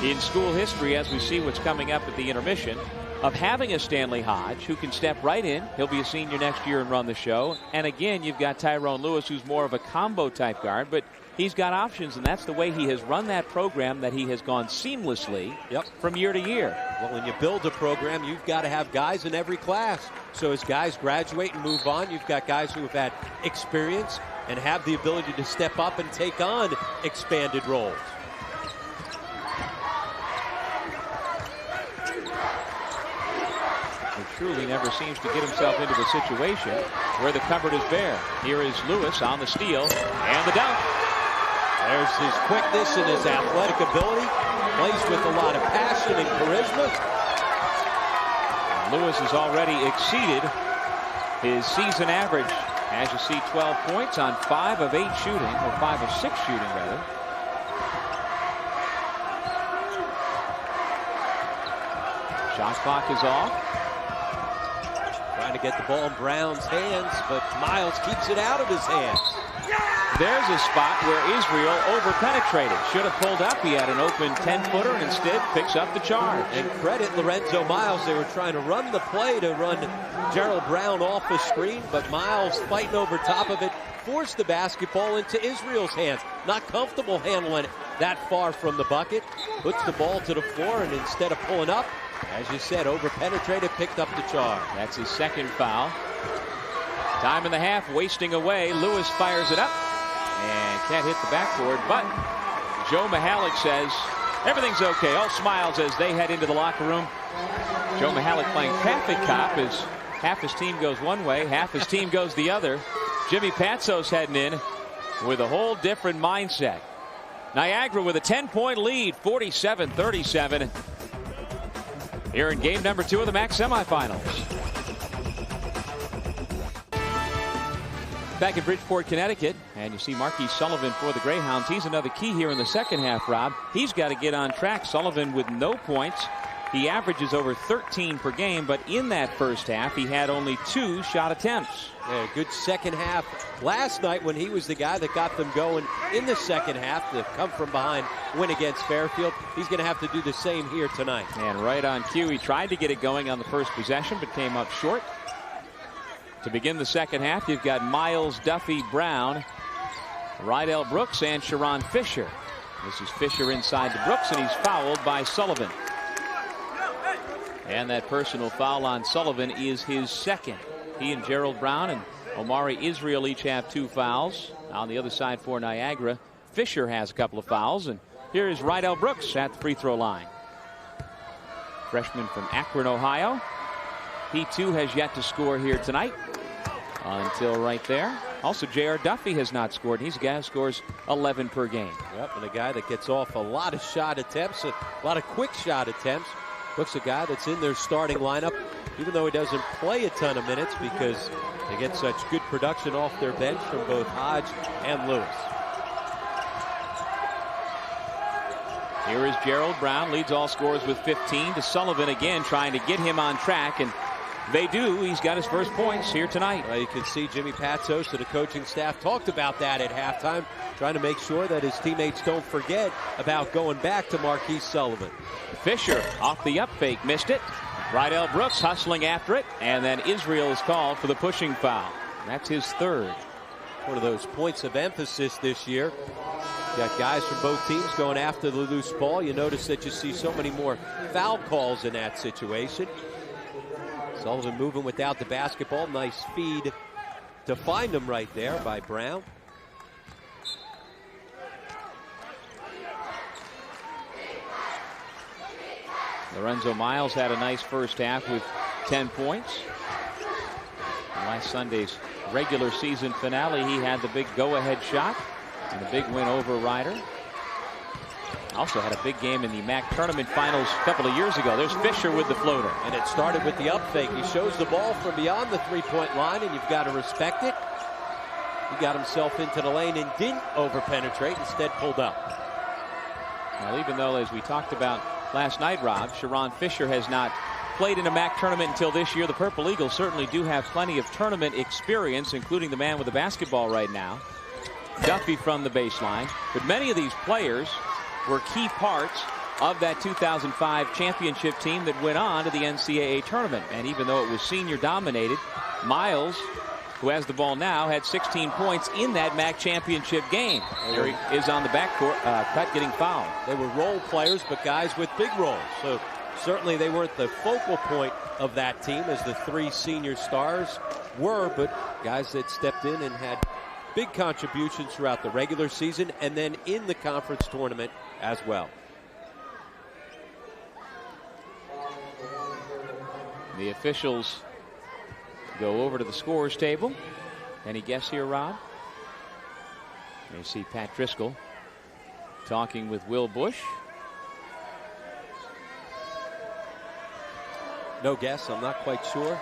in school history, as we see what's coming up at the intermission, of having a Stanley Hodge who can step right in. He'll be a senior next year and run the show. And again, you've got Tyrone Lewis, who's more of a combo type guard, but he's got options, and that's the way he has run that program, that he has gone seamlessly from year to year. Well, when you build a program, you've got to have guys in every class. So as guys graduate and move on, you've got guys who have had experience and have the ability to step up and take on expanded roles. Truly never seems to get himself into a situation where the cupboard is bare. Here is Lewis on the steal and the dunk. There's his quickness and his athletic ability. Plays with a lot of passion and charisma. Lewis has already exceeded his season average. As you see, 12 points on 5 of 8 shooting, or 5 of 6 shooting rather. Shot clock is off. Trying to get the ball in Brown's hands, but Miles keeps it out of his hands. There's a spot where Israel over-penetrated. Should have pulled up. He had an open 10-footer and instead picks up the charge. And credit Lorenzo Miles. They were trying to run the play to run Gerald Brown off the screen, but Miles, fighting over top of it, forced the basketball into Israel's hands. Not comfortable handling it that far from the bucket. Puts the ball to the floor, and instead of pulling up, as you said, over-penetrated, picked up the charge. That's his second foul. Time in the half, wasting away. Lewis fires it up and can't hit the backboard, but Joe Mihalik says everything's okay. All smiles as they head into the locker room. Joe Mihalik playing traffic cop as half his team goes one way, half his team goes the other. Jimmy Patsos heading in with a whole different mindset. Niagara with a 10-point lead, 47-37. Here in game number 2 of the MAAC semifinals. Back in Bridgeport, Connecticut, and you see Marquis Sullivan for the Greyhounds. He's another key here in the second half, Rob. He's got to get on track. Sullivan with no points. He averages over 13 per game, but in that first half, he had only 2 shot attempts. Yeah, good second half last night when he was the guy that got them going in the second half to come from behind, win against Fairfield. He's going to have to do the same here tonight. And right on cue, he tried to get it going on the first possession, but came up short. To begin the second half, you've got Miles, Duffy, Brown, Rydell Brooks, and Sharon Fisher. This is Fisher inside to Brooks, and he's fouled by Sullivan. And that personal foul on Sullivan is his second. He and Gerald Brown and Omari Israel each have 2 fouls. On the other side for Niagara, Fisher has a couple of fouls. And here is Rydell Brooks at the free throw line. Freshman from Akron, Ohio. He too has yet to score here tonight. Until right there. Also, J.R. Duffy has not scored. He's a guy who scores 11 per game. Yep, and a guy that gets off a lot of shot attempts, a lot of quick shot attempts. Looks a guy that's in their starting lineup, even though he doesn't play a ton of minutes because they get such good production off their bench from both Hodge and Lewis. Here is Gerald Brown, leads all scorers with 15 to Sullivan again, trying to get him on track, and they do. He's got his first points here tonight. Well, you can see Jimmy Patsos and the coaching staff talked about that at halftime, trying to make sure that his teammates don't forget about going back to Marquise Sullivan. Fisher off the up fake, missed it. Rydell Brooks hustling after it, and then Israel is called for the pushing foul. That's his third. One of those points of emphasis this year. You got guys from both teams going after the loose ball. You notice that you see so many more foul calls in that situation. Sullivan moving without the basketball. Nice feed to find him right there by Brown. Lorenzo Miles had a nice first half with 10 points. In last Sunday's regular season finale, he had the big go-ahead shot and a big win over Ryder. Also had a big game in the MAAC tournament finals a couple of years ago. There's Fisher with the floater. And it started with the up fake. He shows the ball from beyond the three-point line, and you've got to respect it. He got himself into the lane and didn't over-penetrate, instead pulled up. Well, even though, as we talked about last night, Rob, Sharon Fisher has not played in a MAAC tournament until this year, the Purple Eagles certainly do have plenty of tournament experience, including the man with the basketball right now, Duffy from the baseline. But many of these players were key parts of that 2005 championship team that went on to the NCAA tournament. And even though it was senior dominated, Miles, who has the ball now, had 16 points in that MAAC championship game. Here he is on the backcourt, cut, getting fouled. They were role players, but guys with big roles. So certainly they weren't the focal point of that team as the 3 senior stars were, but guys that stepped in and had big contributions throughout the regular season and then in the conference tournament as well. The officials go over to the scorers table. Any guess here, Rob? You see Pat Driscoll talking with Will Bush. No guess. I'm not quite sure.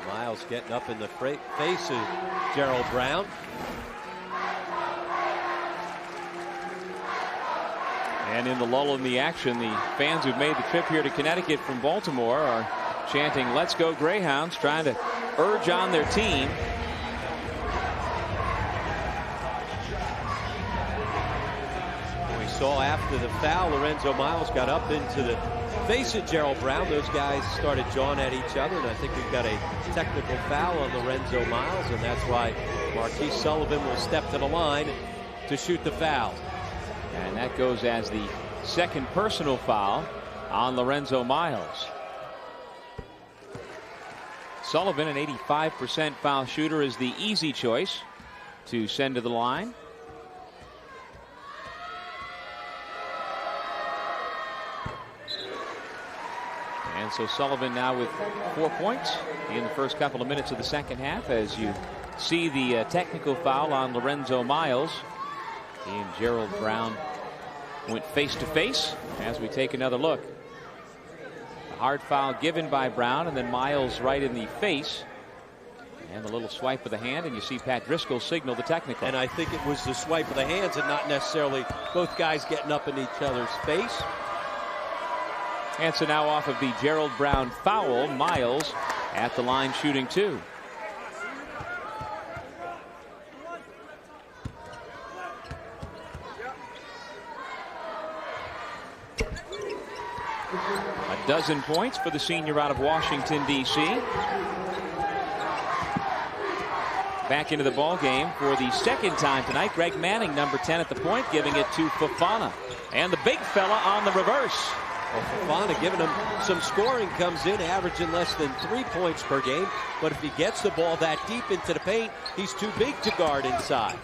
Miles getting up in the face of Gerald Brown. And in the lull in the action, the fans who've made the trip here to Connecticut from Baltimore are chanting, "Let's go Greyhounds," trying to urge on their team. We saw after the foul, Lorenzo Miles got up into the face of Gerald Brown. Those guys started jawing at each other, and I think we've got a technical foul on Lorenzo Miles, and that's why Marquise Sullivan will step to the line to shoot the foul. And that goes as the second personal foul on Lorenzo Miles. Sullivan, an 85% foul shooter, is the easy choice to send to the line. And so Sullivan now with 4 points in the first couple of minutes of the second half, as you see the technical foul on Lorenzo Miles. He and Gerald Brown went face to face as we take another look. Hard foul given by Brown, and then Miles right in the face. And a little swipe of the hand, and you see Pat Driscoll signal the technical. And I think it was the swipe of the hands and not necessarily both guys getting up in each other's face. And so now off of the Gerald Brown foul, Miles at the line shooting 2. A dozen points for the senior out of Washington, D.C. Back into the ball game for the second time tonight. Greg Manning, number 10 at the point, giving it to Fofana. And the big fella on the reverse. Well, Fofana giving him some scoring, comes in averaging less than 3 points per game. But if he gets the ball that deep into the paint, he's too big to guard inside.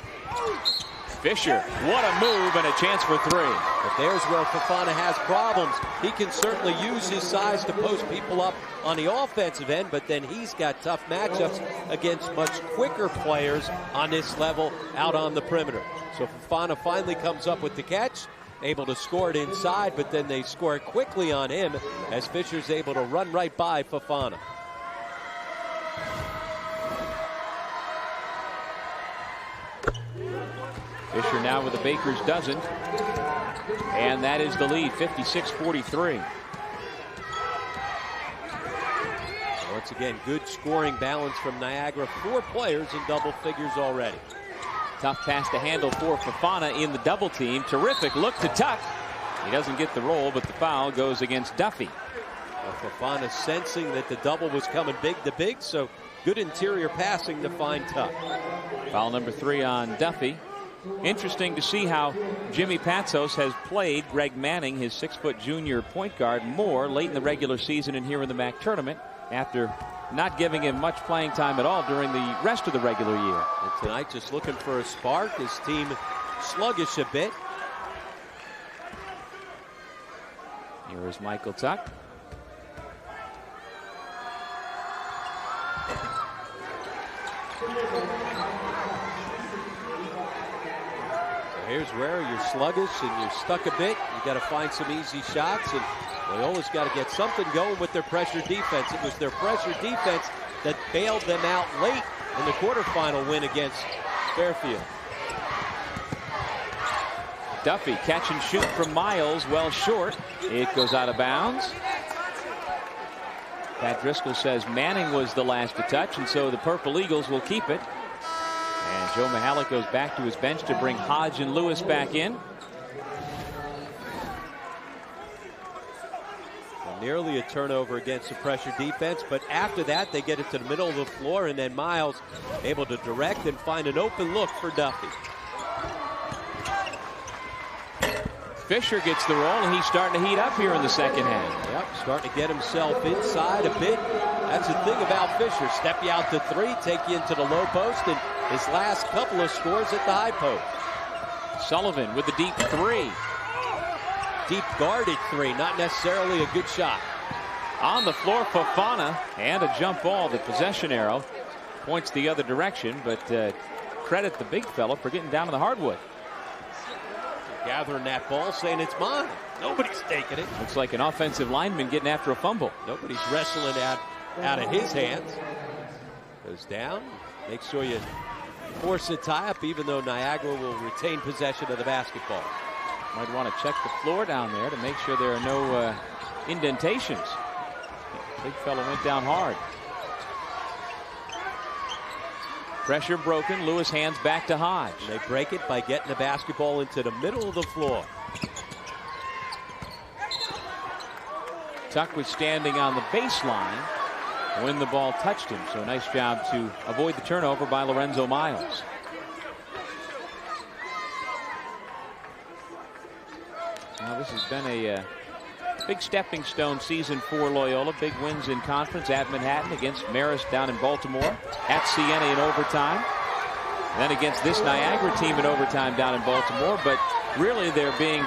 Fisher, what a move, and a chance for 3. But there's where Fofana has problems. He can certainly use his size to post people up on the offensive end, but then he's got tough matchups against much quicker players on this level out on the perimeter. So Fofana finally comes up with the catch, able to score it inside, but then they score it quickly on him as Fisher's able to run right by Fofana. Fisher now with the Baker's dozen. And that is the lead, 56-43. Once again, good scoring balance from Niagara. 4 players in double figures already. Tough pass to handle for Fofana in the double team. Terrific look to Tuck. He doesn't get the roll, but the foul goes against Duffy. Well, Fofana sensing that the double was coming big to big, so good interior passing to find Tuck. Foul number 3 on Duffy. Interesting to see how Jimmy Patsos has played Greg Manning, his 6-foot junior point guard, more late in the regular season and here in the MAAC tournament after not giving him much playing time at all during the rest of the regular year. And tonight just looking for a spark. His team sluggish a bit. Here is Michael Tuck. Here's where you're sluggish and you're stuck a bit. You got to find some easy shots, and Loyola's got to get something going with their pressure defense. It was their pressure defense that bailed them out late in the quarterfinal win against Fairfield. Duffy catch and shoot from Miles, well short. It goes out of bounds. Pat Driscoll says Manning was the last to touch, and so the Purple Eagles will keep it. And Joe Mihalik goes back to his bench to bring Hodge and Lewis back in. Well, nearly a turnover against the pressure defense, but after that they get it to the middle of the floor, and then Miles able to direct and find an open look for Duffy. Fisher gets the roll, and he's starting to heat up here in the second half. Yep, starting to get himself inside a bit. That's the thing about Fisher. Step you out to 3, take you into the low post, and his last couple of scores at the high post. Sullivan with the deep 3. Deep guarded 3, not necessarily a good shot. On the floor, Fofana, and a jump ball. The possession arrow points the other direction, but credit the big fella for getting down to the hardwood. Gathering that ball, saying it's mine. Nobody's taking it. Looks like an offensive lineman getting after a fumble. Nobody's wrestling out of his hands. Goes down. Make sure you force a tie-up, even though Niagara will retain possession of the basketball. Might want to check the floor down there to make sure there are no indentations. Big fella went down hard. Pressure broken. Lewis hands back to Hodge. And they break it by getting the basketball into the middle of the floor. Tuck was standing on the baseline when the ball touched him. So nice job to avoid the turnover by Lorenzo Miles. Now this has been a big stepping stone season for Loyola. Big wins in conference at Manhattan, against Marist down in Baltimore, at Siena in overtime, then against this Niagara team in overtime down in Baltimore. But really they're being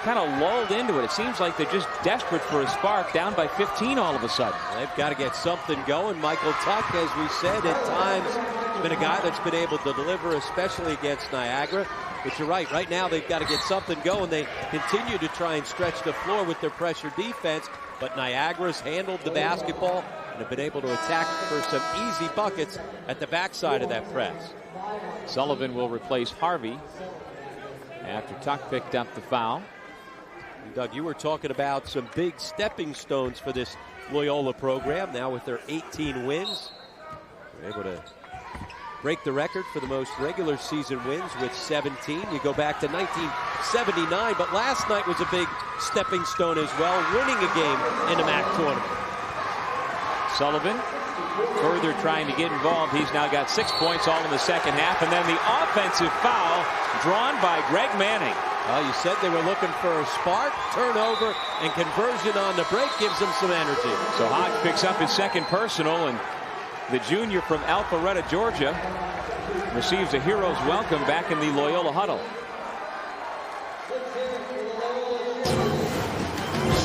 kind of lulled into it. It seems like they're just desperate for a spark, down by 15 all of a sudden. They've got to get something going. Michael Tuck, as we said, at times has been a guy that's been able to deliver, especially against Niagara. But you're right. Right now they've got to get something going. They continue to try and stretch the floor with their pressure defense. But Niagara's handled the basketball and have been able to attack for some easy buckets at the backside of that press. Sullivan will replace Harvey after Tuck picked up the foul. Doug, you were talking about some big stepping stones for this Loyola program. Now with their 18 wins, they're able to break the record for the most regular season wins with 17. You go back to 1979, but last night was a big stepping stone as well, winning a game in the MAAC tournament. Sullivan further trying to get involved. He's now got 6 points all in the second half, and then the offensive foul drawn by Greg Manning. Well, you said they were looking for a spark, turnover, and conversion on the break gives them some energy. So Hodge picks up his second personal, and the junior from Alpharetta, Georgia, receives a hero's welcome back in the Loyola huddle.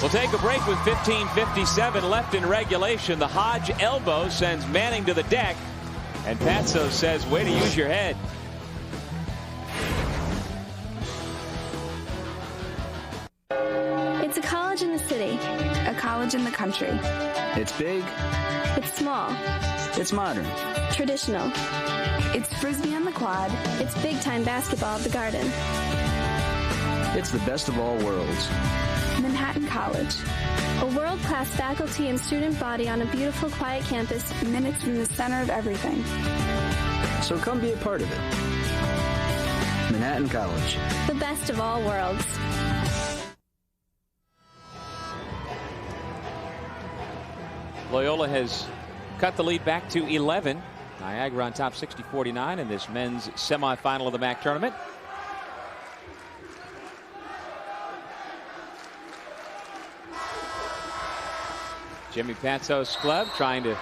We'll take a break with 15:57 left in regulation. The Hodge elbow sends Manning to the deck, and Patso says, way to use your head. It's a college in the city. A college in the country. It's big. It's small. It's modern. Traditional. It's Frisbee on the quad. It's big-time basketball at the Garden. It's the best of all worlds. Manhattan College. A world-class faculty and student body on a beautiful, quiet campus. Minutes in the center of everything. So come be a part of it. Manhattan College. The best of all worlds. Loyola has cut the lead back to 11. Niagara on top 60-49 in this men's semifinal of the MAAC tournament. Jimmy Patso's club trying to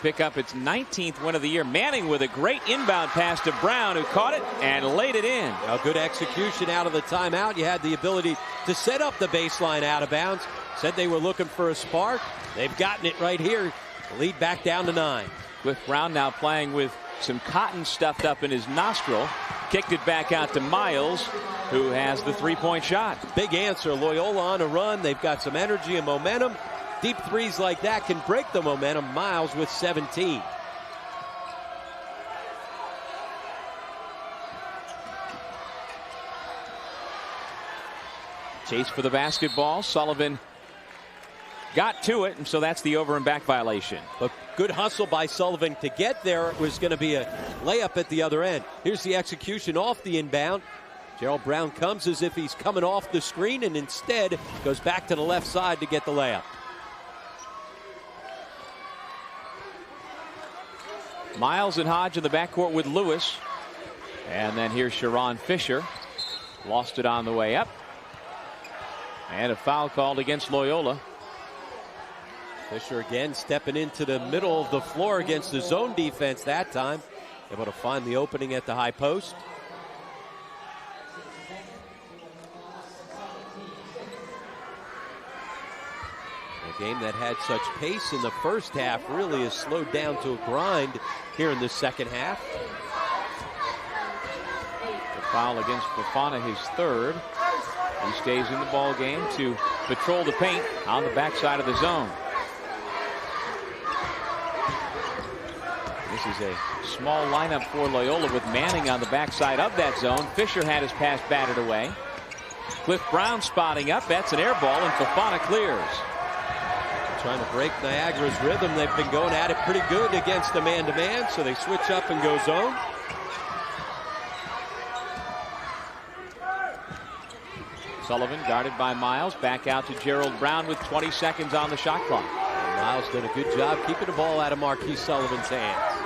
pick up its 19th win of the year. Manning with a great inbound pass to Brown, who caught it and laid it in. A good execution out of the timeout. You had the ability to set up the baseline out of bounds. Said they were looking for a spark. They've gotten it right here. The lead back down to 9. Cliff Brown now playing with some cotton stuffed up in his nostril. Kicked it back out to Miles, who has the three-point shot. Big answer. Loyola on a run. They've got some energy and momentum. Deep threes like that can break the momentum. Miles with 17. Chase for the basketball. Sullivan got to it, and so that's the over and back violation. But good hustle by Sullivan to get there. It was going to be a layup at the other end. Here's the execution off the inbound. Gerald Brown comes as if he's coming off the screen and instead goes back to the left side to get the layup. Miles and Hodge in the backcourt with Lewis. And then here's Sharon Fisher. Lost it on the way up. And a foul called against Loyola. Fisher again stepping into the middle of the floor against the zone defense that time. Able to find the opening at the high post. A game that had such pace in the first half really has slowed down to a grind here in the second half. The foul against Fofana, his third. He stays in the ball game to patrol the paint on the backside of the zone. This is a small lineup for Loyola with Manning on the backside of that zone. Fisher had his pass batted away. Cliff Brown spotting up. That's an air ball, and Fofana clears. Trying to break Niagara's rhythm. They've been going at it pretty good against the man-to-man, so they switch up and go zone. Sullivan guarded by Miles. Back out to Gerald Brown with 20 seconds on the shot clock. And Miles did a good job keeping the ball out of Marquis Sullivan's hands.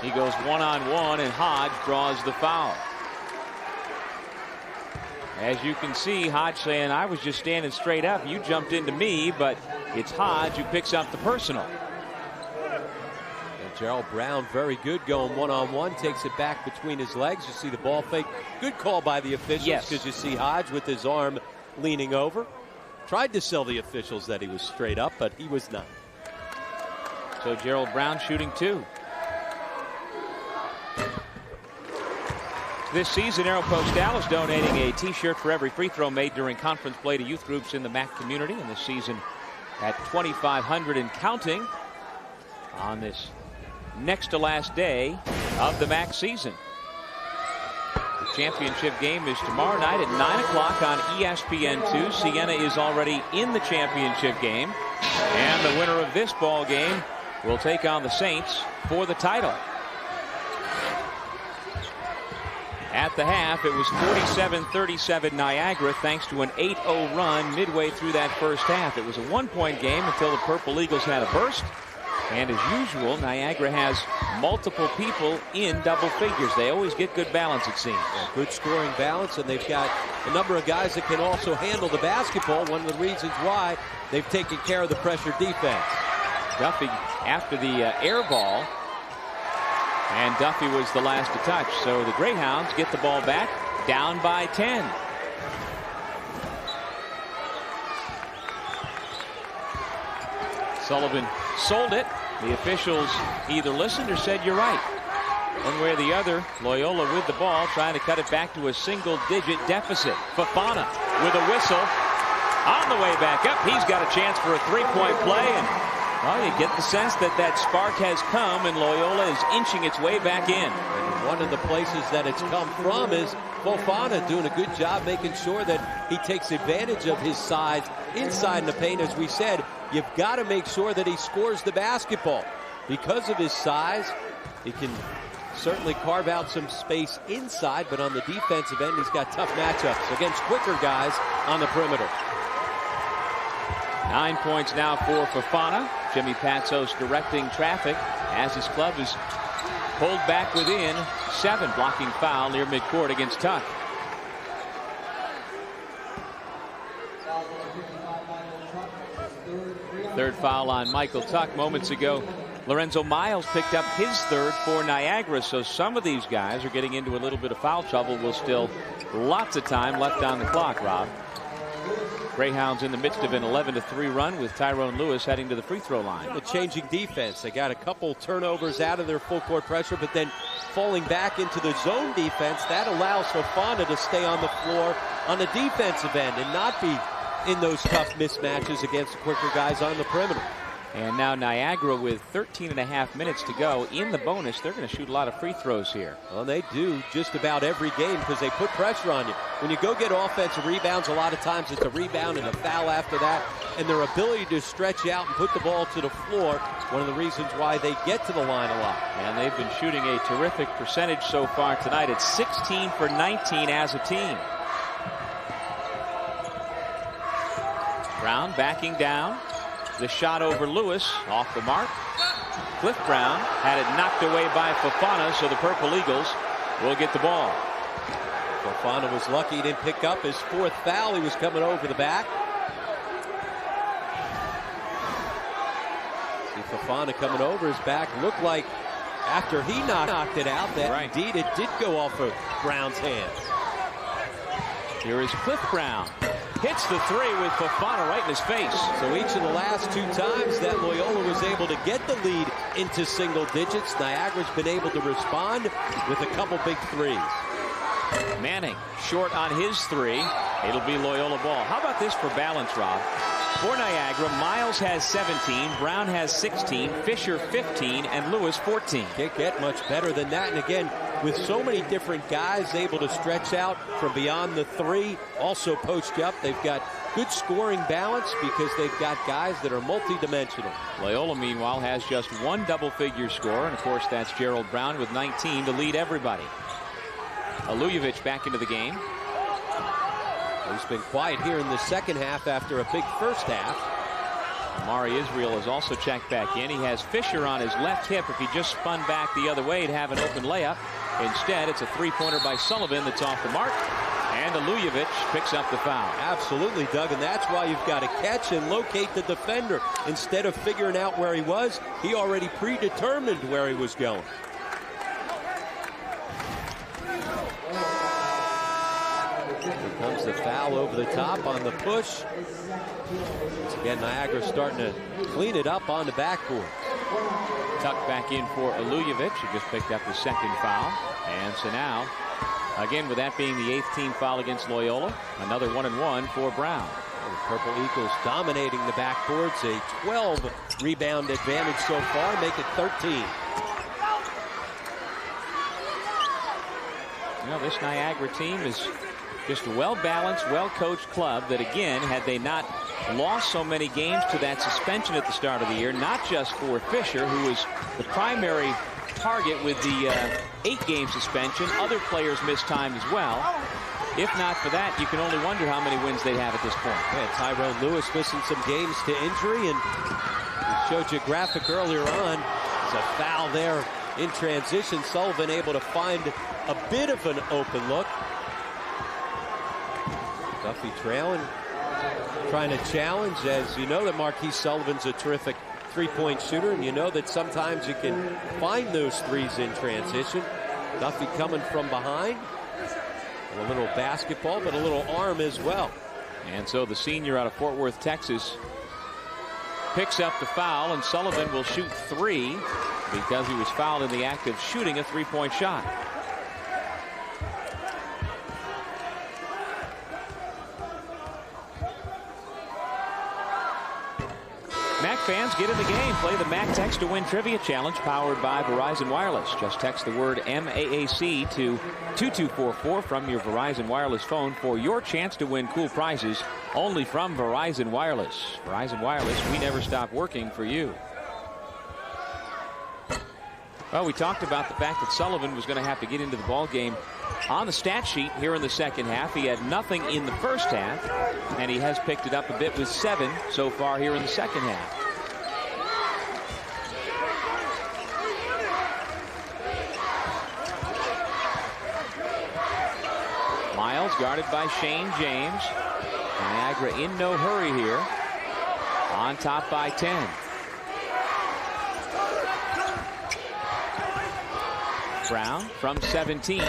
He goes one-on-one, and Hodge draws the foul. As you can see, Hodge saying, I was just standing straight up. You jumped into me, but it's Hodge who picks up the personal. And Gerald Brown, very good going one-on-one, takes it back between his legs. You see the ball fake. Good call by the officials, because you see Hodge with his arm leaning over. Tried to sell the officials that he was straight up, but he was not. So Gerald Brown shooting two. This season, Aeropostal is donating a t-shirt for every free throw made during conference play to youth groups in the MAAC community. And this season at 2,500 and counting on this next to last day of the MAAC season. The championship game is tomorrow night at 9 o'clock on ESPN2. Siena is already in the championship game. And the winner of this ball game will take on the Saints for the title. At the half, it was 47-37 Niagara thanks to an 8-0 run midway through that first half. It was a 1-point game until the Purple Eagles had a burst. And as usual, Niagara has multiple people in double figures. They always get good balance, it seems. Yeah, good scoring balance, and they've got a number of guys that can also handle the basketball. One of the reasons why they've taken care of the pressure defense. Duffy after the air ball. And Duffy was the last to touch. So the Greyhounds get the ball back, down by 10. Sullivan sold it. The officials either listened or said, "You're right." One way or the other, Loyola with the ball, trying to cut it back to a single-digit deficit. Fofana with a whistle. On the way back up, he's got a chance for a three-point play. And well, you get the sense that that spark has come, and Loyola is inching its way back in. And one of the places that it's come from is Fofana doing a good job making sure that he takes advantage of his size inside in the paint. As we said, you've got to make sure that he scores the basketball. Because of his size, he can certainly carve out some space inside, but on the defensive end, he's got tough matchups against quicker guys on the perimeter. 9 points now for Fofana. Jimmy Patsos directing traffic as his club is pulled back within 7. Blocking foul near midcourt against Tuck. Third foul on Michael Tuck moments ago. Lorenzo Miles picked up his third for Niagara, so some of these guys are getting into a little bit of foul trouble. Will still lots of time left on the clock, Rob. Greyhounds in the midst of an 11-3 run with Tyrone Lewis heading to the free throw line. The changing defense. They got a couple turnovers out of their full court pressure, but then falling back into the zone defense. That allows Fofana to stay on the floor on the defensive end and not be in those tough mismatches against the quicker guys on the perimeter. And now Niagara with 13.5 minutes to go in the bonus. They're going to shoot a lot of free throws here. Well, they do just about every game because they put pressure on you. When you go get offensive rebounds, a lot of times it's a rebound and a foul after that. And their ability to stretch out and put the ball to the floor, one of the reasons why they get to the line a lot. And they've been shooting a terrific percentage so far tonight. It's 16 for 19 as a team. Brown backing down. The shot over Lewis, off the mark. Cliff Brown had it knocked away by Fofana, so the Purple Eagles will get the ball. Fofana was lucky he didn't pick up his fourth foul. He was coming over the back. See Fofana coming over his back. Looked like after he knocked it out that indeed it did go off of Brown's hands. Here is Cliff Brown. Hits the three with Fofana right in his face. So each of the last 2 times that Loyola was able to get the lead into single digits, Niagara's been able to respond with a couple big threes. Manning short on his three. It'll be Loyola ball. How about this for balance, Rob? For Niagara, Miles has 17, Brown has 16, Fisher 15, and Lewis 14. Can't get much better than that. And again, with so many different guys able to stretch out from beyond the three, also post up, they've got good scoring balance because they've got guys that are multi-dimensional. Loyola, meanwhile, has just one double-figure scorer, and of course that's Gerald Brown with 19 to lead everybody. Alujevic back into the game. He's been quiet here in the second half after a big first half. Amari Israel has also checked back in. He has Fisher on his left hip. If he just spun back the other way, he'd have an open layup. Instead, it's a three-pointer by Sullivan that's off the mark. And Alujevic picks up the foul. Absolutely, Doug, and that's why you've got to catch and locate the defender. Instead of figuring out where he was, he already predetermined where he was going. Here comes the foul over the top on the push. Once again, Niagara starting to clean it up on the backboard. Tuck back in for Alujevic, who just picked up the second foul. And so now Again, with that being the 8th team foul against Loyola, another 1-1 for Brown. The Purple Eagles dominating the backboards, a 12 rebound advantage so far, make it 13. Well, this Niagara team is just a well-balanced, well-coached club that, again, had they not lost so many games to that suspension at the start of the year, not just for Fisher, who was the primary target with the 8-game suspension, other players missed time as well. If not for that, you can only wonder how many wins they'd have at this point. Yeah, Tyrone Lewis missing some games to injury, and we showed you a graphic earlier on. There's a foul there in transition. Sullivan able to find a bit of an open look. Duffy trailing, trying to challenge, as you know that Marquise Sullivan's a terrific three-point shooter, and you know that sometimes you can find those threes in transition. Duffy coming from behind. A little basketball, but a little arm as well. And so the senior out of Fort Worth, Texas, picks up the foul, and Sullivan will shoot 3 because he was fouled in the act of shooting a three-point shot. MAAC fans, get in the game. Play the MAAC Text to Win Trivia Challenge powered by Verizon Wireless. Just text the word MAAC to 2244 from your Verizon Wireless phone for your chance to win cool prizes only from Verizon Wireless. Verizon Wireless, we never stop working for you. Well, we talked about the fact that Sullivan was going to have to get into the ball game on the stat sheet here in the second half. He had nothing in the first half, and he has picked it up a bit with 7 so far here in the second half. Miles guarded by Shane James. Niagara in no hurry here. On top by 10. Brown from 17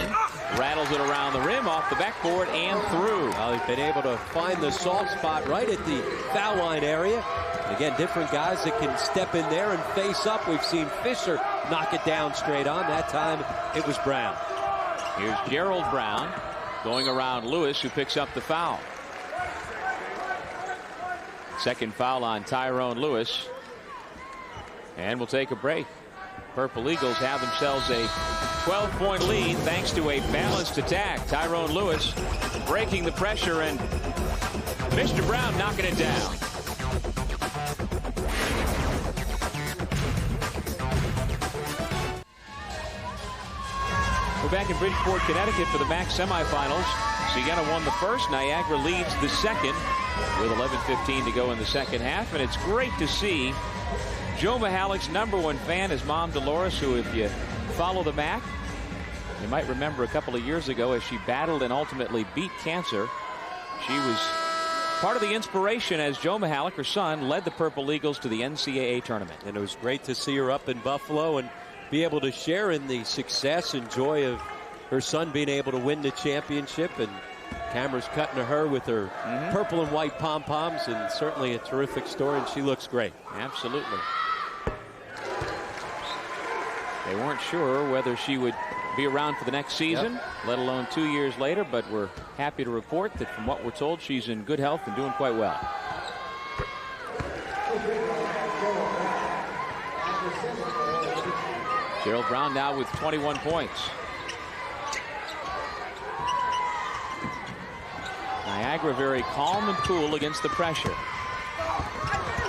rattles it around the rim, off the backboard, and through. Well, he's been able to find the soft spot right at the foul line area. Again, different guys that can step in there and face up. We've seen Fisher knock it down straight on. That time it was Brown. Here's Gerald Brown going around Lewis, who picks up the foul. Second foul on Tyrone Lewis. And we'll take a break. Purple Eagles have themselves a 12-point lead thanks to a balanced attack. Tyrone Lewis breaking the pressure, and Mr. Brown knocking it down. We're back in Bridgeport, Connecticut for the MAAC semifinals. Siena won the first. Niagara leads the second with 11:15 to go in the second half, and it's great to see Joe Mihalik's #1 fan is Mom Dolores, who, if you follow the MAAC, you might remember a couple of years ago as she battled and ultimately beat cancer. She was part of the inspiration as Joe Mihalik, her son, led the Purple Eagles to the NCAA tournament. And it was great to see her up in Buffalo and be able to share in the success and joy of her son being able to win the championship. And camera's cutting to her with her purple and white pom-poms, and certainly a terrific story, and she looks great. Absolutely. They weren't sure whether she would be around for the next season, let alone 2 years later, but we're happy to report that from what we're told, she's in good health and doing quite well. Gerald Brown now with 21 points. Niagara very calm and cool against the pressure.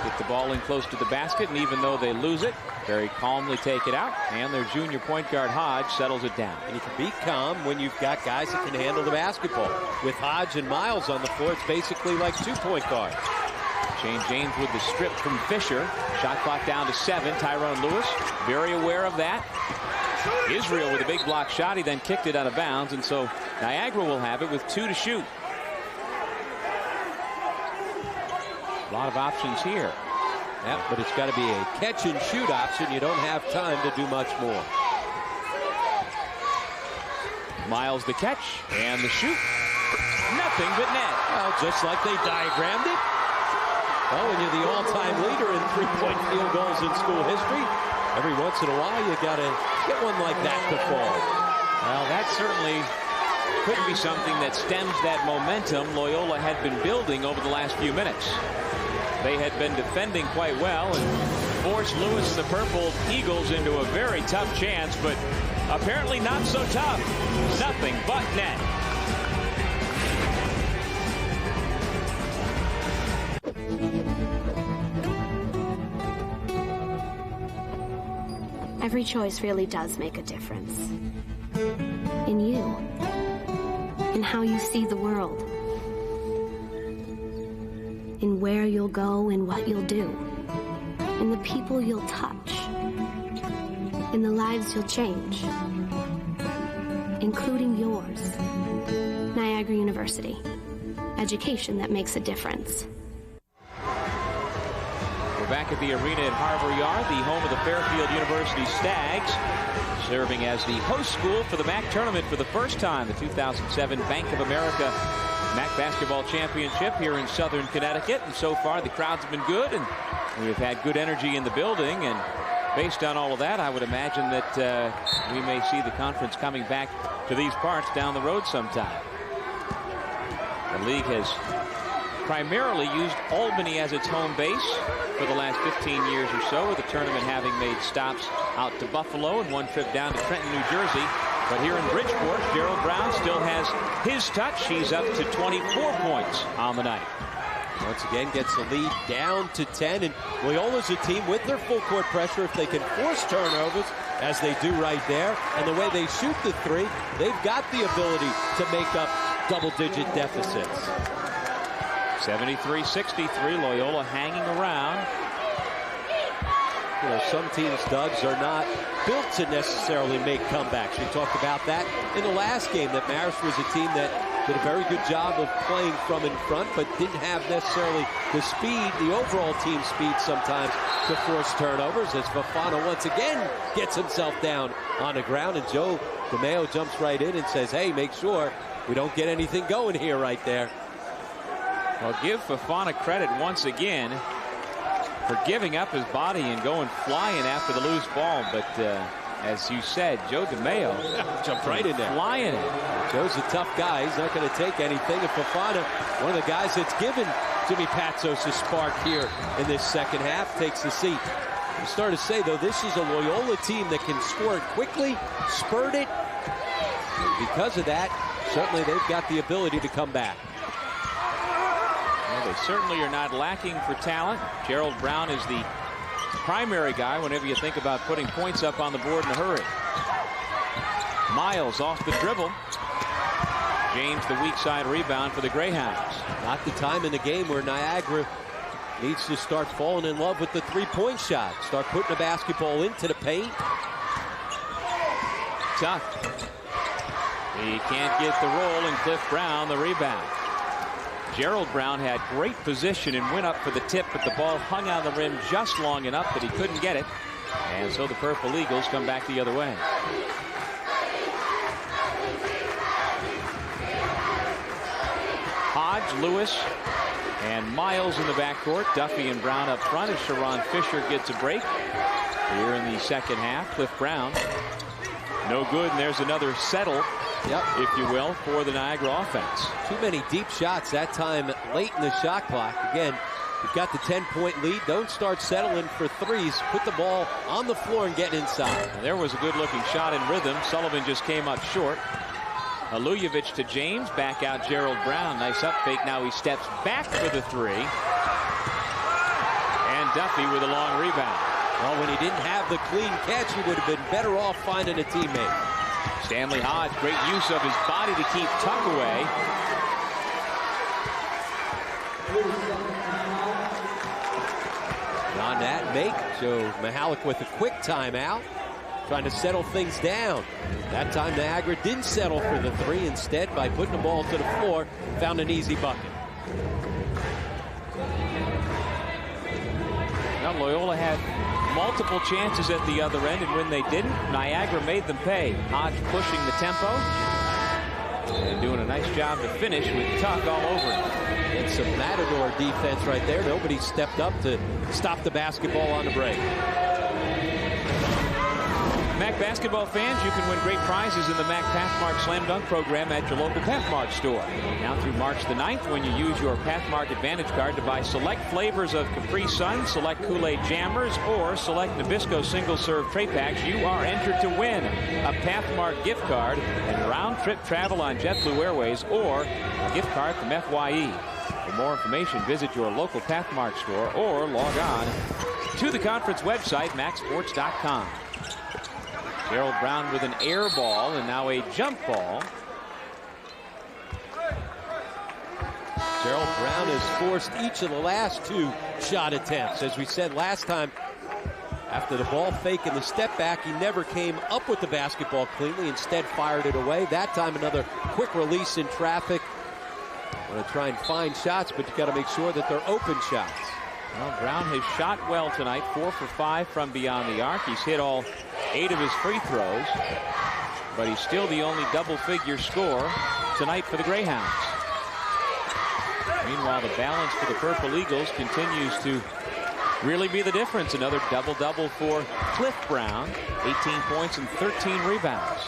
Get the ball in close to the basket, and even though they lose it, very calmly take it out, and their junior point guard Hodge settles it down. And you can be calm when you've got guys that can handle the basketball. With Hodge and Miles on the floor, it's basically like 2-point guards. Shane James with the strip from Fisher. Shot clock down to 7. Tyrone Lewis very aware of that. Israel with a big block shot. He then kicked it out of bounds, and so Niagara will have it with 2 to shoot. A lot of options here. Yeah, but it's got to be a catch and shoot option. You don't have time to do much more. Miles the catch and the shoot. Nothing but net. Well, just like they diagrammed it. Well, when you're the all-time leader in three-point field goals in school history, every once in a while you got to get one like that to fall. Well, that certainly could be something that stems that momentum Loyola had been building over the last few minutes. They had been defending quite well and forced Lewis and the Purple Eagles into a very tough chance, but apparently not so tough. Nothing but net. Every choice really does make a difference. In you. In how you see the world. In where you'll go and what you'll do. In the people you'll touch. In the lives you'll change. Including yours. Niagara University. Education that makes a difference. We're back at the arena at Harbor Yard, the home of the Fairfield University Stags, serving as the host school for the MAAC tournament for the first time, the 2007 Bank of America MAAC Basketball Championship here in southern Connecticut. And so far, the crowds have been good, and we've had good energy in the building. And based on all of that, I would imagine that we may see the conference coming back to these parts down the road sometime. The league has primarily used Albany as its home base for the last 15 years or so, with the tournament having made stops out to Buffalo and one trip down to Trenton, New Jersey. But here in Bridgeport, Gerald Brown still has his touch. He's up to 24 points on the night. Once again gets the lead down to 10, and Loyola's a team with their full court pressure. If they can force turnovers, as they do right there, and the way they shoot the three, they've got the ability to make up double-digit deficits. 73-63, Loyola hanging around. You know, some teams, Dugs, are not built to necessarily make comebacks. We talked about that in the last game, that Marist was a team that did a very good job of playing from in front, but didn't have necessarily the speed, the overall team speed sometimes, to force turnovers, as Fofana once again gets himself down on the ground, and Joe DeMeo jumps right in and says, hey, make sure we don't get anything going here right there. Well, give Fofana credit once again for giving up his body and going flying after the loose ball. But as you said, Joe DeMeo jumped right in there. Flying it. Joe's a tough guy. He's not going to take anything. And Fofana, one of the guys that's given Jimmy Patsos a spark here in this second half, takes the seat. You start to say, though, this is a Loyola team that can score it quickly, spurt it. And because of that, certainly they've got the ability to come back. They certainly are not lacking for talent. Gerald Brown is the primary guy whenever you think about putting points up on the board in a hurry. Miles off the dribble. James the weak side rebound for the Greyhounds. Not the time in the game where Niagara needs to start falling in love with the three-point shot. Start putting the basketball into the paint. Tough. He can't get the roll, and Cliff Brown the rebound. Gerald Brown had great position and went up for the tip, but the ball hung on the rim just long enough that he couldn't get it. And so the Purple Eagles come back the other way. Hodge, Lewis, and Miles in the backcourt. Duffy and Brown up front as Sharon Fisher gets a break here in the second half. Cliff Brown, no good, and there's another settle, if you will, for the Niagara offense. Too many deep shots that time late in the shot clock. Again, you've got the 10-point lead. Don't start settling for threes. Put the ball on the floor and get inside. And there was a good-looking shot in rhythm. Sullivan just came up short. Alujevic to James. Back out Gerald Brown. Nice up fake. Now he steps back for the three. And Duffy with a long rebound. Well, when he didn't have the clean catch, he would have been better off finding a teammate. Stanley Hodge, great use of his body to keep Tuck away. On that make, Joe Mihalik with a quick timeout, trying to settle things down. That time Niagara didn't settle for the three. Instead, by putting the ball to the floor, found an easy bucket. Now Loyola had multiple chances at the other end, and when they didn't, Niagara made them pay. Hodge pushing the tempo and doing a nice job to finish with Tuck all over it. It's some Matador defense right there. Nobody stepped up to stop the basketball on the break. MAAC basketball fans, you can win great prizes in the MAAC Pathmark Slam Dunk program at your local Pathmark store. Now through March the 9th, when you use your Pathmark Advantage card to buy select flavors of Capri Sun, select Kool-Aid Jammers, or select Nabisco single-serve tray packs, you are entered to win a Pathmark gift card and round-trip travel on JetBlue Airways, or a gift card from FYE. For more information, visit your local Pathmark store or log on to the conference website, MAACsports.com. Gerald Brown with an air ball and now a jump ball. Gerald Brown has forced each of the last 2 shot attempts. As we said last time, after the ball fake and the step back, he never came up with the basketball cleanly, instead fired it away. That time another quick release in traffic. Want to try and find shots, but you got to make sure that they're open shots. Well, Brown has shot well tonight, 4 for 5 from beyond the arc. He's hit all 8 of his free throws, but he's still the only double-figure scorer tonight for the Greyhounds. Meanwhile, the balance for the Purple Eagles continues to really be the difference. Another double-double for Cliff Brown, 18 points and 13 rebounds.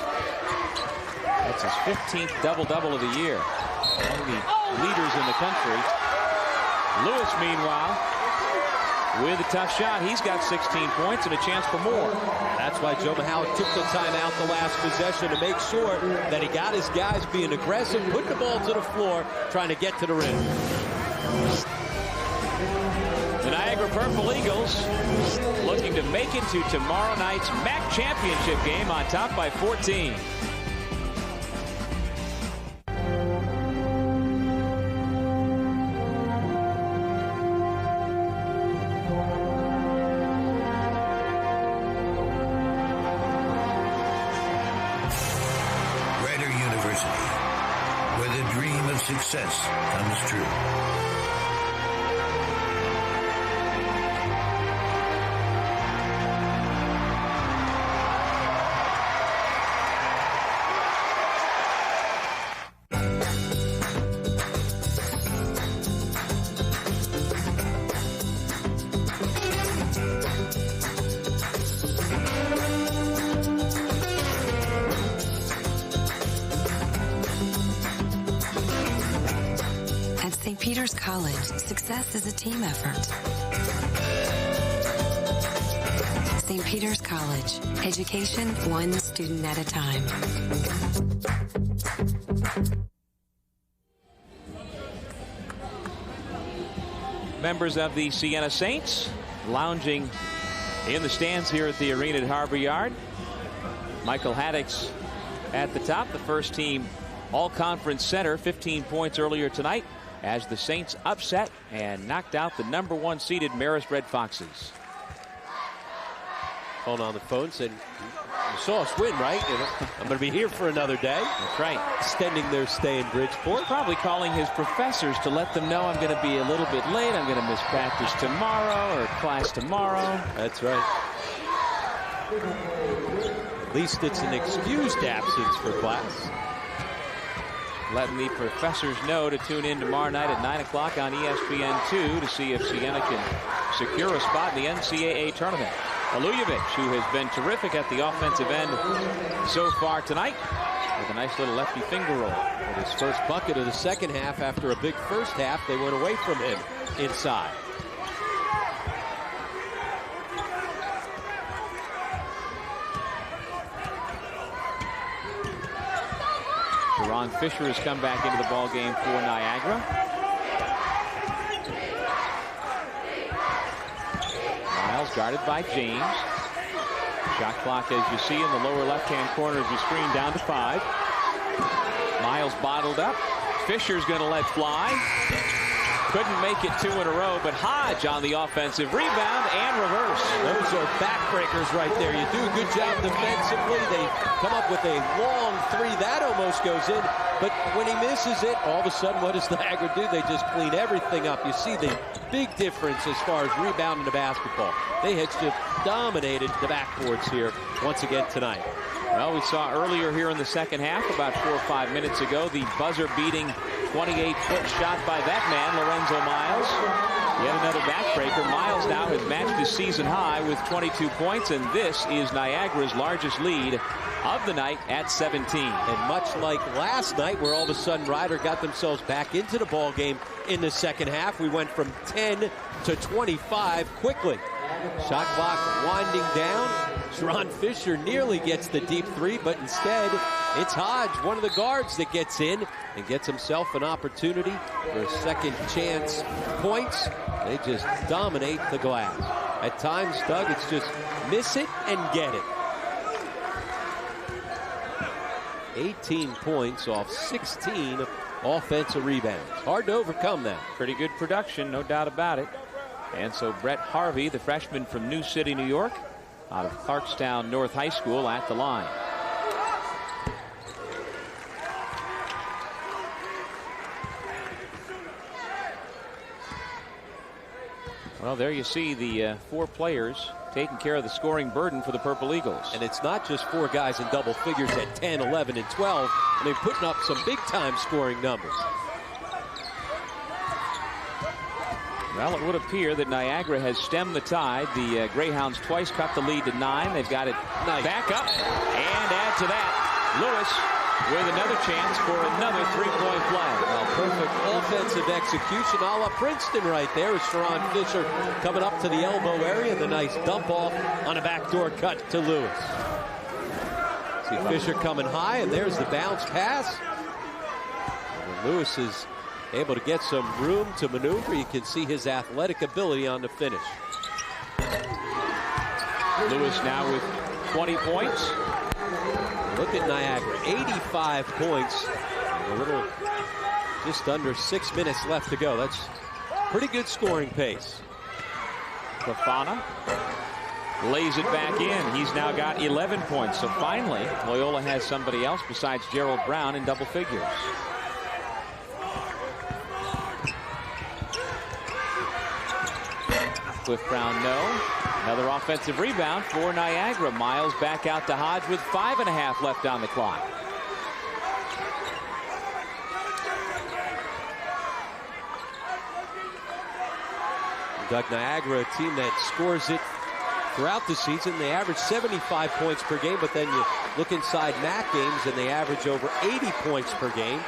That's his 15th double-double of the year. One of the leaders in the country. Lewis, meanwhile, with a tough shot, he's got 16 points and a chance for more. That's why Joe Mahalik took the timeout the last possession to make sure that he got his guys being aggressive, putting the ball to the floor, trying to get to the rim. The Niagara Purple Eagles looking to make it to tomorrow night's MAAC championship game on top by 14. Success comes true. St. Peter's College, success is a team effort. St. Peter's College, education one student at a time. Members of the Siena Saints lounging in the stands here at the arena at Harbor Yard. Michael Haddock's at the top, the first team all-conference center, 15 points earlier tonight, as the Saints upset and knocked out the #1 seeded Marist Red Foxes. Phone on the phone said, "You saw us win, right? I'm going to be here for another day." That's right. Extending their stay in Bridgeport. Probably calling his professors to let them know, I'm going to be a little bit late. I'm going to miss practice tomorrow or class tomorrow. That's right. At least it's an excused absence for class. Letting the professors know to tune in tomorrow night at 9 o'clock on ESPN2 to see if Siena can secure a spot in the NCAA tournament. Alujevic, who has been terrific at the offensive end so far tonight, with a nice little lefty finger roll. With his first bucket of the second half after a big first half, they went away from him inside. Ron Fisher has come back into the ball game for Niagara. Miles guarded by James. Shot clock, as you see in the lower left-hand corner of your screen, down to 5. Miles bottled up. Fisher's going to let fly. Couldn't make it 2 in a row, but Hodge on the offensive rebound and reverse. Those are backbreakers right there. You do a good job defensively. They come up with a long 3. That almost goes in. But when he misses it, all of a sudden, what does Niagara do? They just clean everything up. You see the big difference as far as rebounding the basketball. They had just dominated the backboards here once again tonight. Well, we saw earlier here in the second half, about 4 or 5 minutes ago, the buzzer-beating 28-foot shot by that man, Lorenzo Miles. Yet another backbreaker. Miles now has matched his season high with 22 points, and this is Niagara's largest lead of the night at 17. And much like last night, where all of a sudden Ryder got themselves back into the ball game in the second half, we went from 10 to 25 quickly. Shot clock winding down. Sharon Fisher nearly gets the deep three, but instead it's Hodge, one of the guards, that gets in and gets himself an opportunity for a second chance points. They just dominate the glass. At times, Doug, it's just miss it and get it. 18 points off 16 offensive rebounds. Hard to overcome that. Pretty good production, no doubt about it. And so Brett Harvey, the freshman from New City, New York, out of Clarkstown North High School, at the line. Well, there you see the four players taking care of the scoring burden for the Purple Eagles. And it's not just four guys in double figures at 10, 11, and 12. I mean, putting up some big-time scoring numbers. Well, it would appear that Niagara has stemmed the tide. The Greyhounds twice cut the lead to 9. They've got it back up. And add to that, Lewis with another chance for another three-point play. Well, perfect offensive execution a la Princeton right there. Is Sharon Fisher coming up to the elbow area. The nice dump off on a backdoor cut to Lewis. See Fisher coming high, and there's the bounce pass. And Lewis is able to get some room to maneuver. You can see his athletic ability on the finish. Lewis now with 20 points. Look at Niagara, 85 points. A little, just under 6 minutes left to go. That's pretty good scoring pace. Fofana lays it back in. He's now got 11 points. So finally, Loyola has somebody else besides Gerald Brown in double figures. Cliff Brown, no. Another offensive rebound for Niagara. Miles back out to Hodge with 5.5 left on the clock. Doug, Niagara, a team that scores it throughout the season. They average 75 points per game, but then you look inside MAAC games and they average over 80 points per game.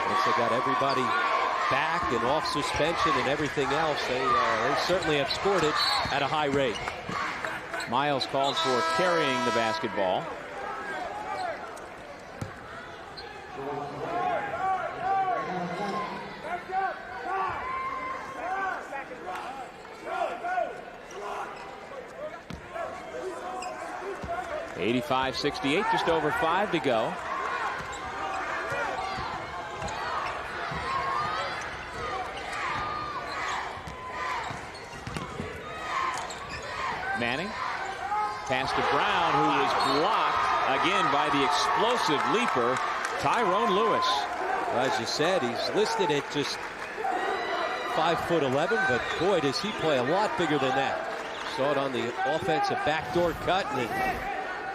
Once they got everybody back and off suspension and everything else, they certainly have scored it at a high rate. Miles called for carrying the basketball. .85-68, just over 5 to go. Manning. Pass to Brown, who is blocked again by the explosive leaper, Tyrone Lewis. Well, as you said, he's listed at just 5'11", but boy, does he play a lot bigger than that. Saw it on the offensive backdoor cut and then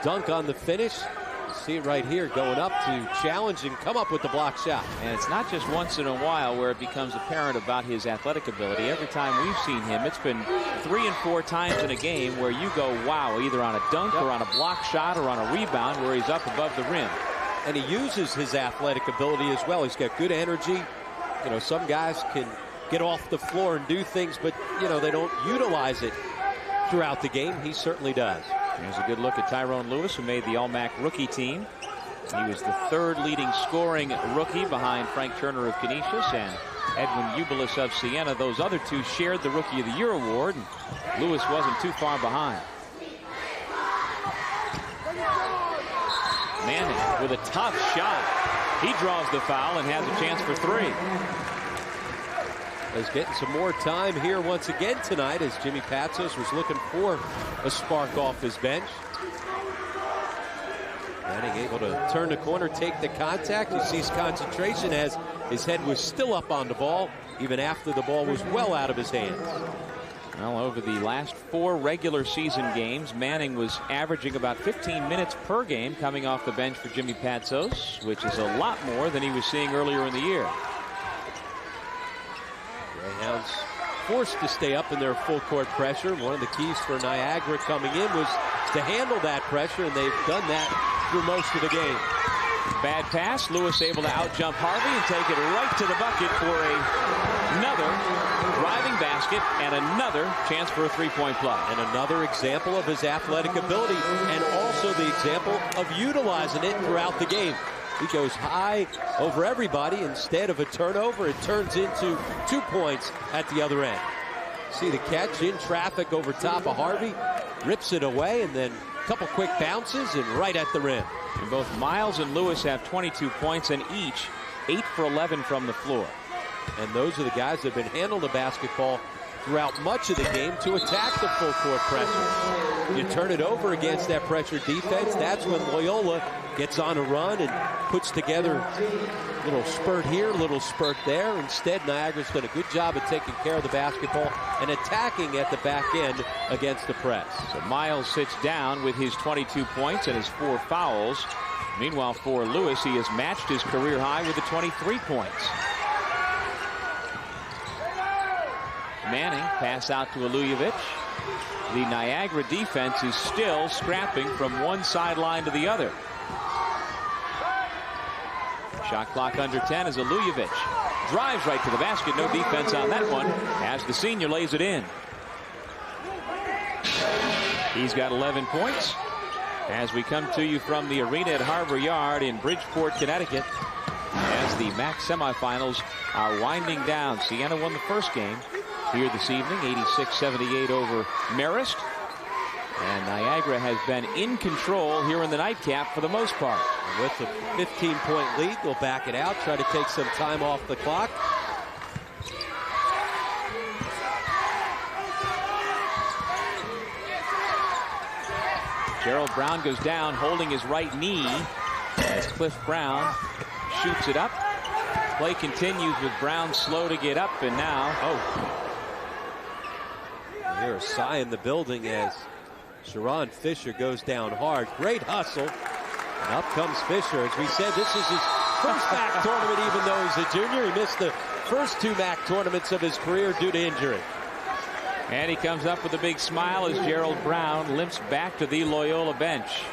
dunk on the finish. You see it right here, going up to challenge and come up with the block shot. And it's not just once in a while where it becomes apparent about his athletic ability. Every time we've seen him, it's been 3 and 4 times in a game where you go, wow, either on a dunk or on a block shot or on a rebound where he's up above the rim. And he uses his athletic ability as well. He's got good energy. You know, some guys can get off the floor and do things, but, you know, they don't utilize it throughout the game. He certainly does. Here's a good look at Tyrone Lewis, who made the All-MAAC rookie team. He was the 3rd leading scoring rookie behind Frank Turner of Canisius and Edwin Ubilis of Siena. Those other two shared the Rookie of the Year award, and Lewis wasn't too far behind. Manning with a tough shot. He draws the foul and has a chance for 3. Is getting some more time here once again tonight as Jimmy Patsos was looking for a spark off his bench. Manning able to turn the corner, take the contact. You see his concentration as his head was still up on the ball, even after the ball was well out of his hands. Well, over the last 4 regular season games, Manning was averaging about 15 minutes per game coming off the bench for Jimmy Patsos, which is a lot more than he was seeing earlier in the year. Greyhounds forced to stay up in their full court pressure. One of the keys for Niagara coming in was to handle that pressure, and they've done that through most of the game. Bad pass. Lewis able to out-jump Harvey and take it right to the bucket for another driving basket and another chance for a three-point play. And another example of his athletic ability, and also the example of utilizing it throughout the game. He goes high over everybody. Instead of a turnover, it turns into 2 points at the other end. See the catch in traffic over top of Harvey, rips it away, and then a couple quick bounces and right at the rim. And both Miles and Lewis have 22 points, and each 8 for 11 from the floor. And those are the guys that have been handling the basketball throughout much of the game to attack the full court pressure. You turn it over against that pressure defense, that's when Loyola gets on a run and puts together a little spurt here, a little spurt there. Instead, Niagara's done a good job of taking care of the basketball and attacking at the back end against the press. So Miles sits down with his 22 points and his 4 fouls. Meanwhile, for Lewis, he has matched his career high with the 23 points. Manning pass out to Alujevic. The Niagara defense is still scrapping from one sideline to the other. Shot clock under 10 as Alujevic drives right to the basket. No defense on that one as the senior lays it in. He's got 11 points as we come to you from the arena at Harbor Yard in Bridgeport, Connecticut, as the MAAC semifinals are winding down. Siena won the first game here this evening, 86-78 over Marist. And Niagara has been in control here in the nightcap for the most part. And with a 15-point lead, they'll back it out, try to take some time off the clock. Gerald Brown goes down holding his right knee as Cliff Brown shoots it up. Play continues with Brown slow to get up, and now, you hear a sigh in the building as Sharon Fisher goes down hard. Great hustle. And up comes Fisher. As we said, this is his first MAAC tournament, even though he's a junior. He missed the first 2 MAAC tournaments of his career due to injury. And he comes up with a big smile as Gerald Brown limps back to the Loyola bench.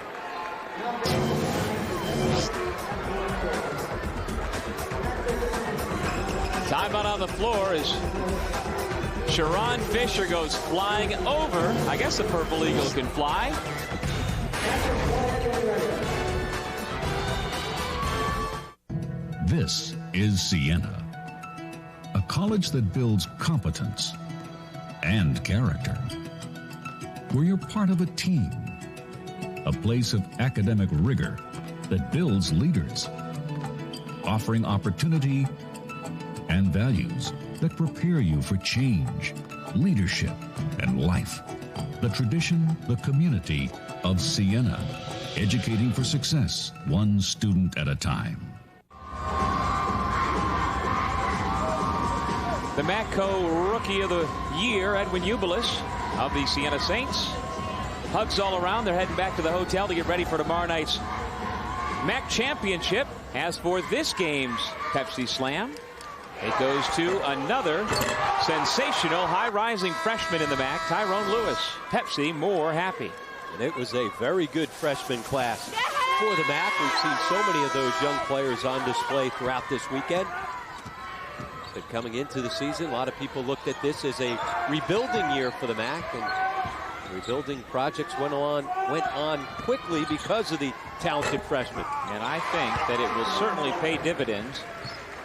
Timeout on the floor as Sharon Fisher goes flying over. I guess the Purple Eagle can fly. This is Siena, a college that builds competence and character, where you're part of a team, a place of academic rigor that builds leaders, offering opportunity and values that prepare you for change, leadership, and life. The tradition, the community of Siena, educating for success, one student at a time. The MAAC Rookie of the Year, Edwin Ubilis of the Siena Saints. Hugs all around. They're heading back to the hotel to get ready for tomorrow night's MAAC Championship. As for this game's Pepsi Slam, it goes to another sensational high-rising freshman in the MAAC, Tyrone Lewis. Pepsi more happy. And it was a very good freshman class for the MAAC. We've seen so many of those young players on display throughout this weekend. But coming into the season, a lot of people looked at this as a rebuilding year for the MAAC, and rebuilding projects went on quickly because of the talented freshmen. And I think that it will certainly pay dividends.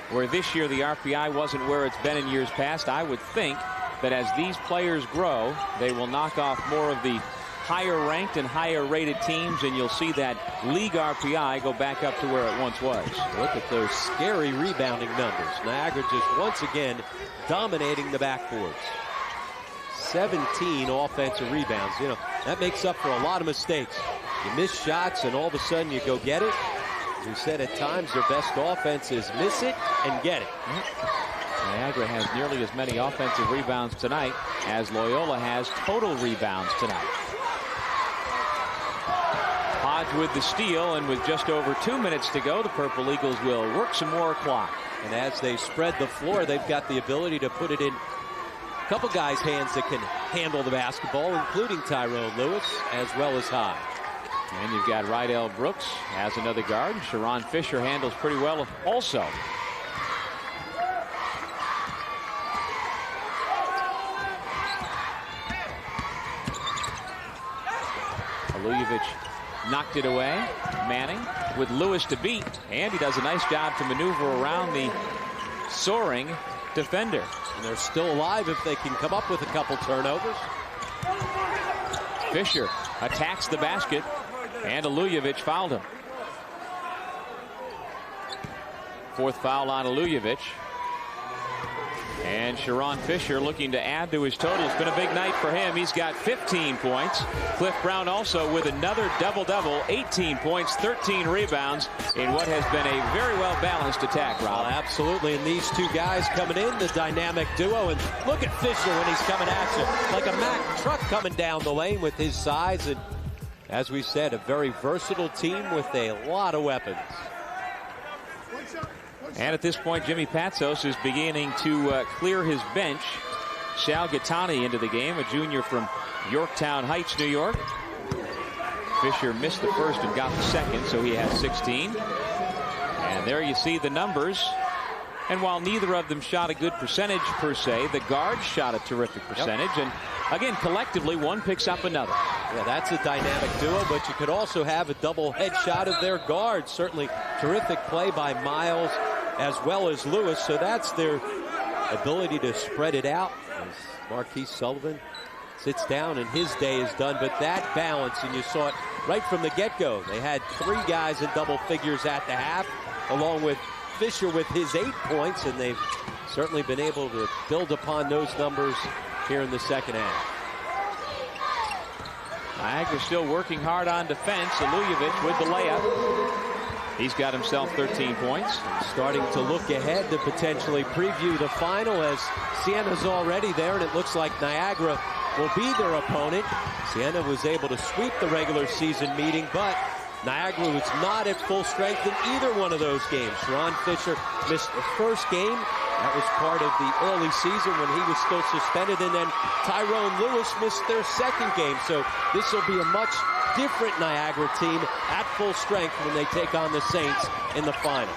Where this year the RPI wasn't where it's been in years past, I would think that as these players grow, they will knock off more of the higher ranked and higher rated teams, and you'll see that league RPI go back up to where it once was. Look at those scary rebounding numbers. Niagara just once again dominating the backboards. 17 offensive rebounds. You know, that makes up for a lot of mistakes. You miss shots and all of a sudden you go get it. As we said, at times their best offense is miss it and get it. Niagara has nearly as many offensive rebounds tonight as Loyola has total rebounds tonight. Hodge with the steal, and with just over 2 minutes to go, the Purple Eagles will work some more clock. And as they spread the floor, they've got the ability to put it in a couple guys' hands that can handle the basketball, including Tyrone Lewis as well as Hodge. And you've got Rydell Brooks as another guard. Sharon Fisher handles pretty well also. Alujevic knocked it away. Manning with Lewis to beat, and he does a nice job to maneuver around the soaring defender. And they're still alive if they can come up with a couple turnovers. Fisher attacks the basket, and Alujevic fouled him. Fourth foul on Alujevic. And Sharon Fisher looking to add to his total. It's been a big night for him. He's got 15 points. Cliff Brown also with another double-double, 18 points, 13 rebounds in what has been a very well-balanced attack, Rob. Absolutely, and these two guys coming in, the dynamic duo. And look at Fisher when he's coming at you. Like a MAAC truck coming down the lane with his size. And as we said, a very versatile team with a lot of weapons. And at this point, Jimmy Patsos is beginning to clear his bench. Sal Gattani into the game, a junior from Yorktown Heights, New York. Fisher missed the first and got the second, so he has 16. And there you see the numbers. And while neither of them shot a good percentage per se, the guards shot a terrific percentage. Yep. And again, collectively, one picks up another. Yeah, that's a dynamic duo, but you could also have a double headshot of their guards. Certainly terrific play by Miles as well as Lewis, so that's their ability to spread it out as Marquise Sullivan sits down and his day is done. But that balance, and you saw it right from the get-go. They had three guys in double figures at the half, along with Fisher with his 8 points, and they've certainly been able to build upon those numbers here in the second half. Niagara still working hard on defense. Alujevic with the layup. He's got himself 13 points. Starting to look ahead to potentially preview the final, as Siena's already there, and it looks like Niagara will be their opponent. Siena was able to sweep the regular season meeting, but Niagara was not at full strength in either one of those games. Sharon Fisher missed the first game. That was part of the early season when he was still suspended, and then Tyrone Lewis missed their second game. So this will be a much different Niagara team at full strength when they take on the Saints in the final.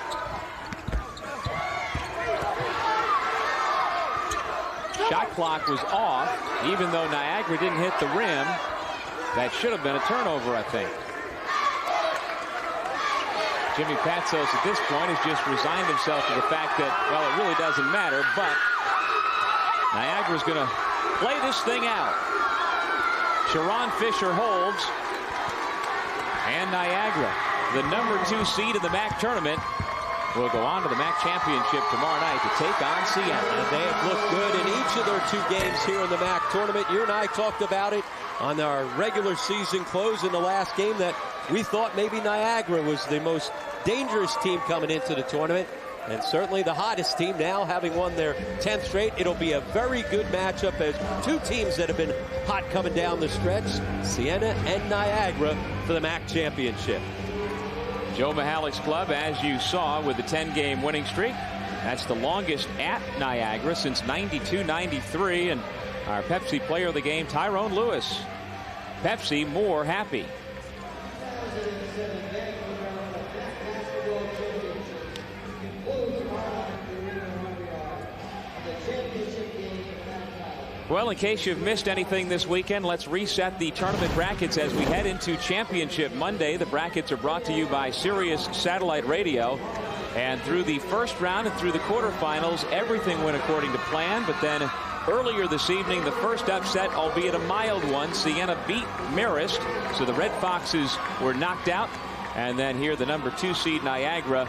Shot clock was off, even though Niagara didn't hit the rim. That should have been a turnover, I think. Jimmy Patsos at this point has just resigned himself to the fact that, well, it really doesn't matter, but Niagara's going to play this thing out. Sharon Fisher holds, and Niagara, the number 2 seed in the MAAC tournament, will go on to the MAAC championship tomorrow night to take on Siena. And they have looked good in each of their 2 games here in the MAAC tournament. You and I talked about it on our regular season close in the last game, that we thought maybe Niagara was the most dangerous team coming into the tournament, and certainly the hottest team now, having won their 10th straight. It'll be a very good matchup as 2 teams that have been hot coming down the stretch, Siena and Niagara, for the MAAC championship. Joe Mihalik's club, as you saw, with the 10-game winning streak. That's the longest at Niagara since 92-93, and our Pepsi player of the game, Tyrone Lewis. Pepsi more happy. Well, in case you've missed anything this weekend, let's reset the tournament brackets as we head into Championship Monday. The brackets are brought to you by Sirius Satellite Radio. And through the first round and through the quarterfinals, everything went according to plan. But then earlier this evening, the first upset, albeit a mild one, Siena beat Marist. So the Red Foxes were knocked out. And then here, the number 2 seed, Niagara.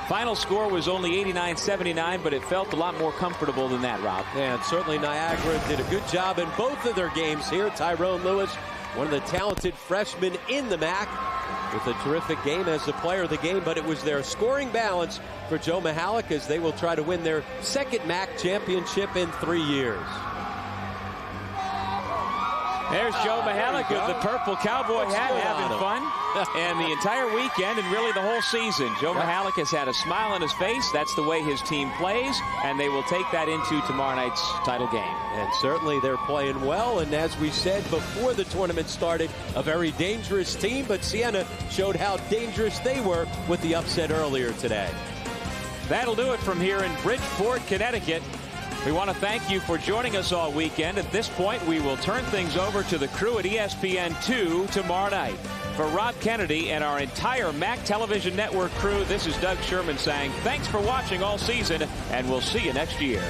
Final score was only 89-79, but it felt a lot more comfortable than that, Rob. Yeah, and certainly Niagara did a good job in both of their games here. Tyrone Lewis, one of the talented freshmen in the MAAC, with a terrific game as the player of the game, but it was their scoring balance for Joe Mihalik as they will try to win their second MAAC championship in 3 years. There's Joe Mihalik with the purple cowboy hat, having fun. And the entire weekend and really the whole season, Joe Mihalik has had a smile on his face. That's the way his team plays, and they will take that into tomorrow night's title game. And certainly they're playing well, and as we said before the tournament started, a very dangerous team, but Siena showed how dangerous they were with the upset earlier today. That'll do it from here in Bridgeport, Connecticut. We want to thank you for joining us all weekend. At this point, we will turn things over to the crew at ESPN2 tomorrow night. For Rob Kennedy and our entire MAAC Television Network crew, this is Doug Sherman saying thanks for watching all season, and we'll see you next year.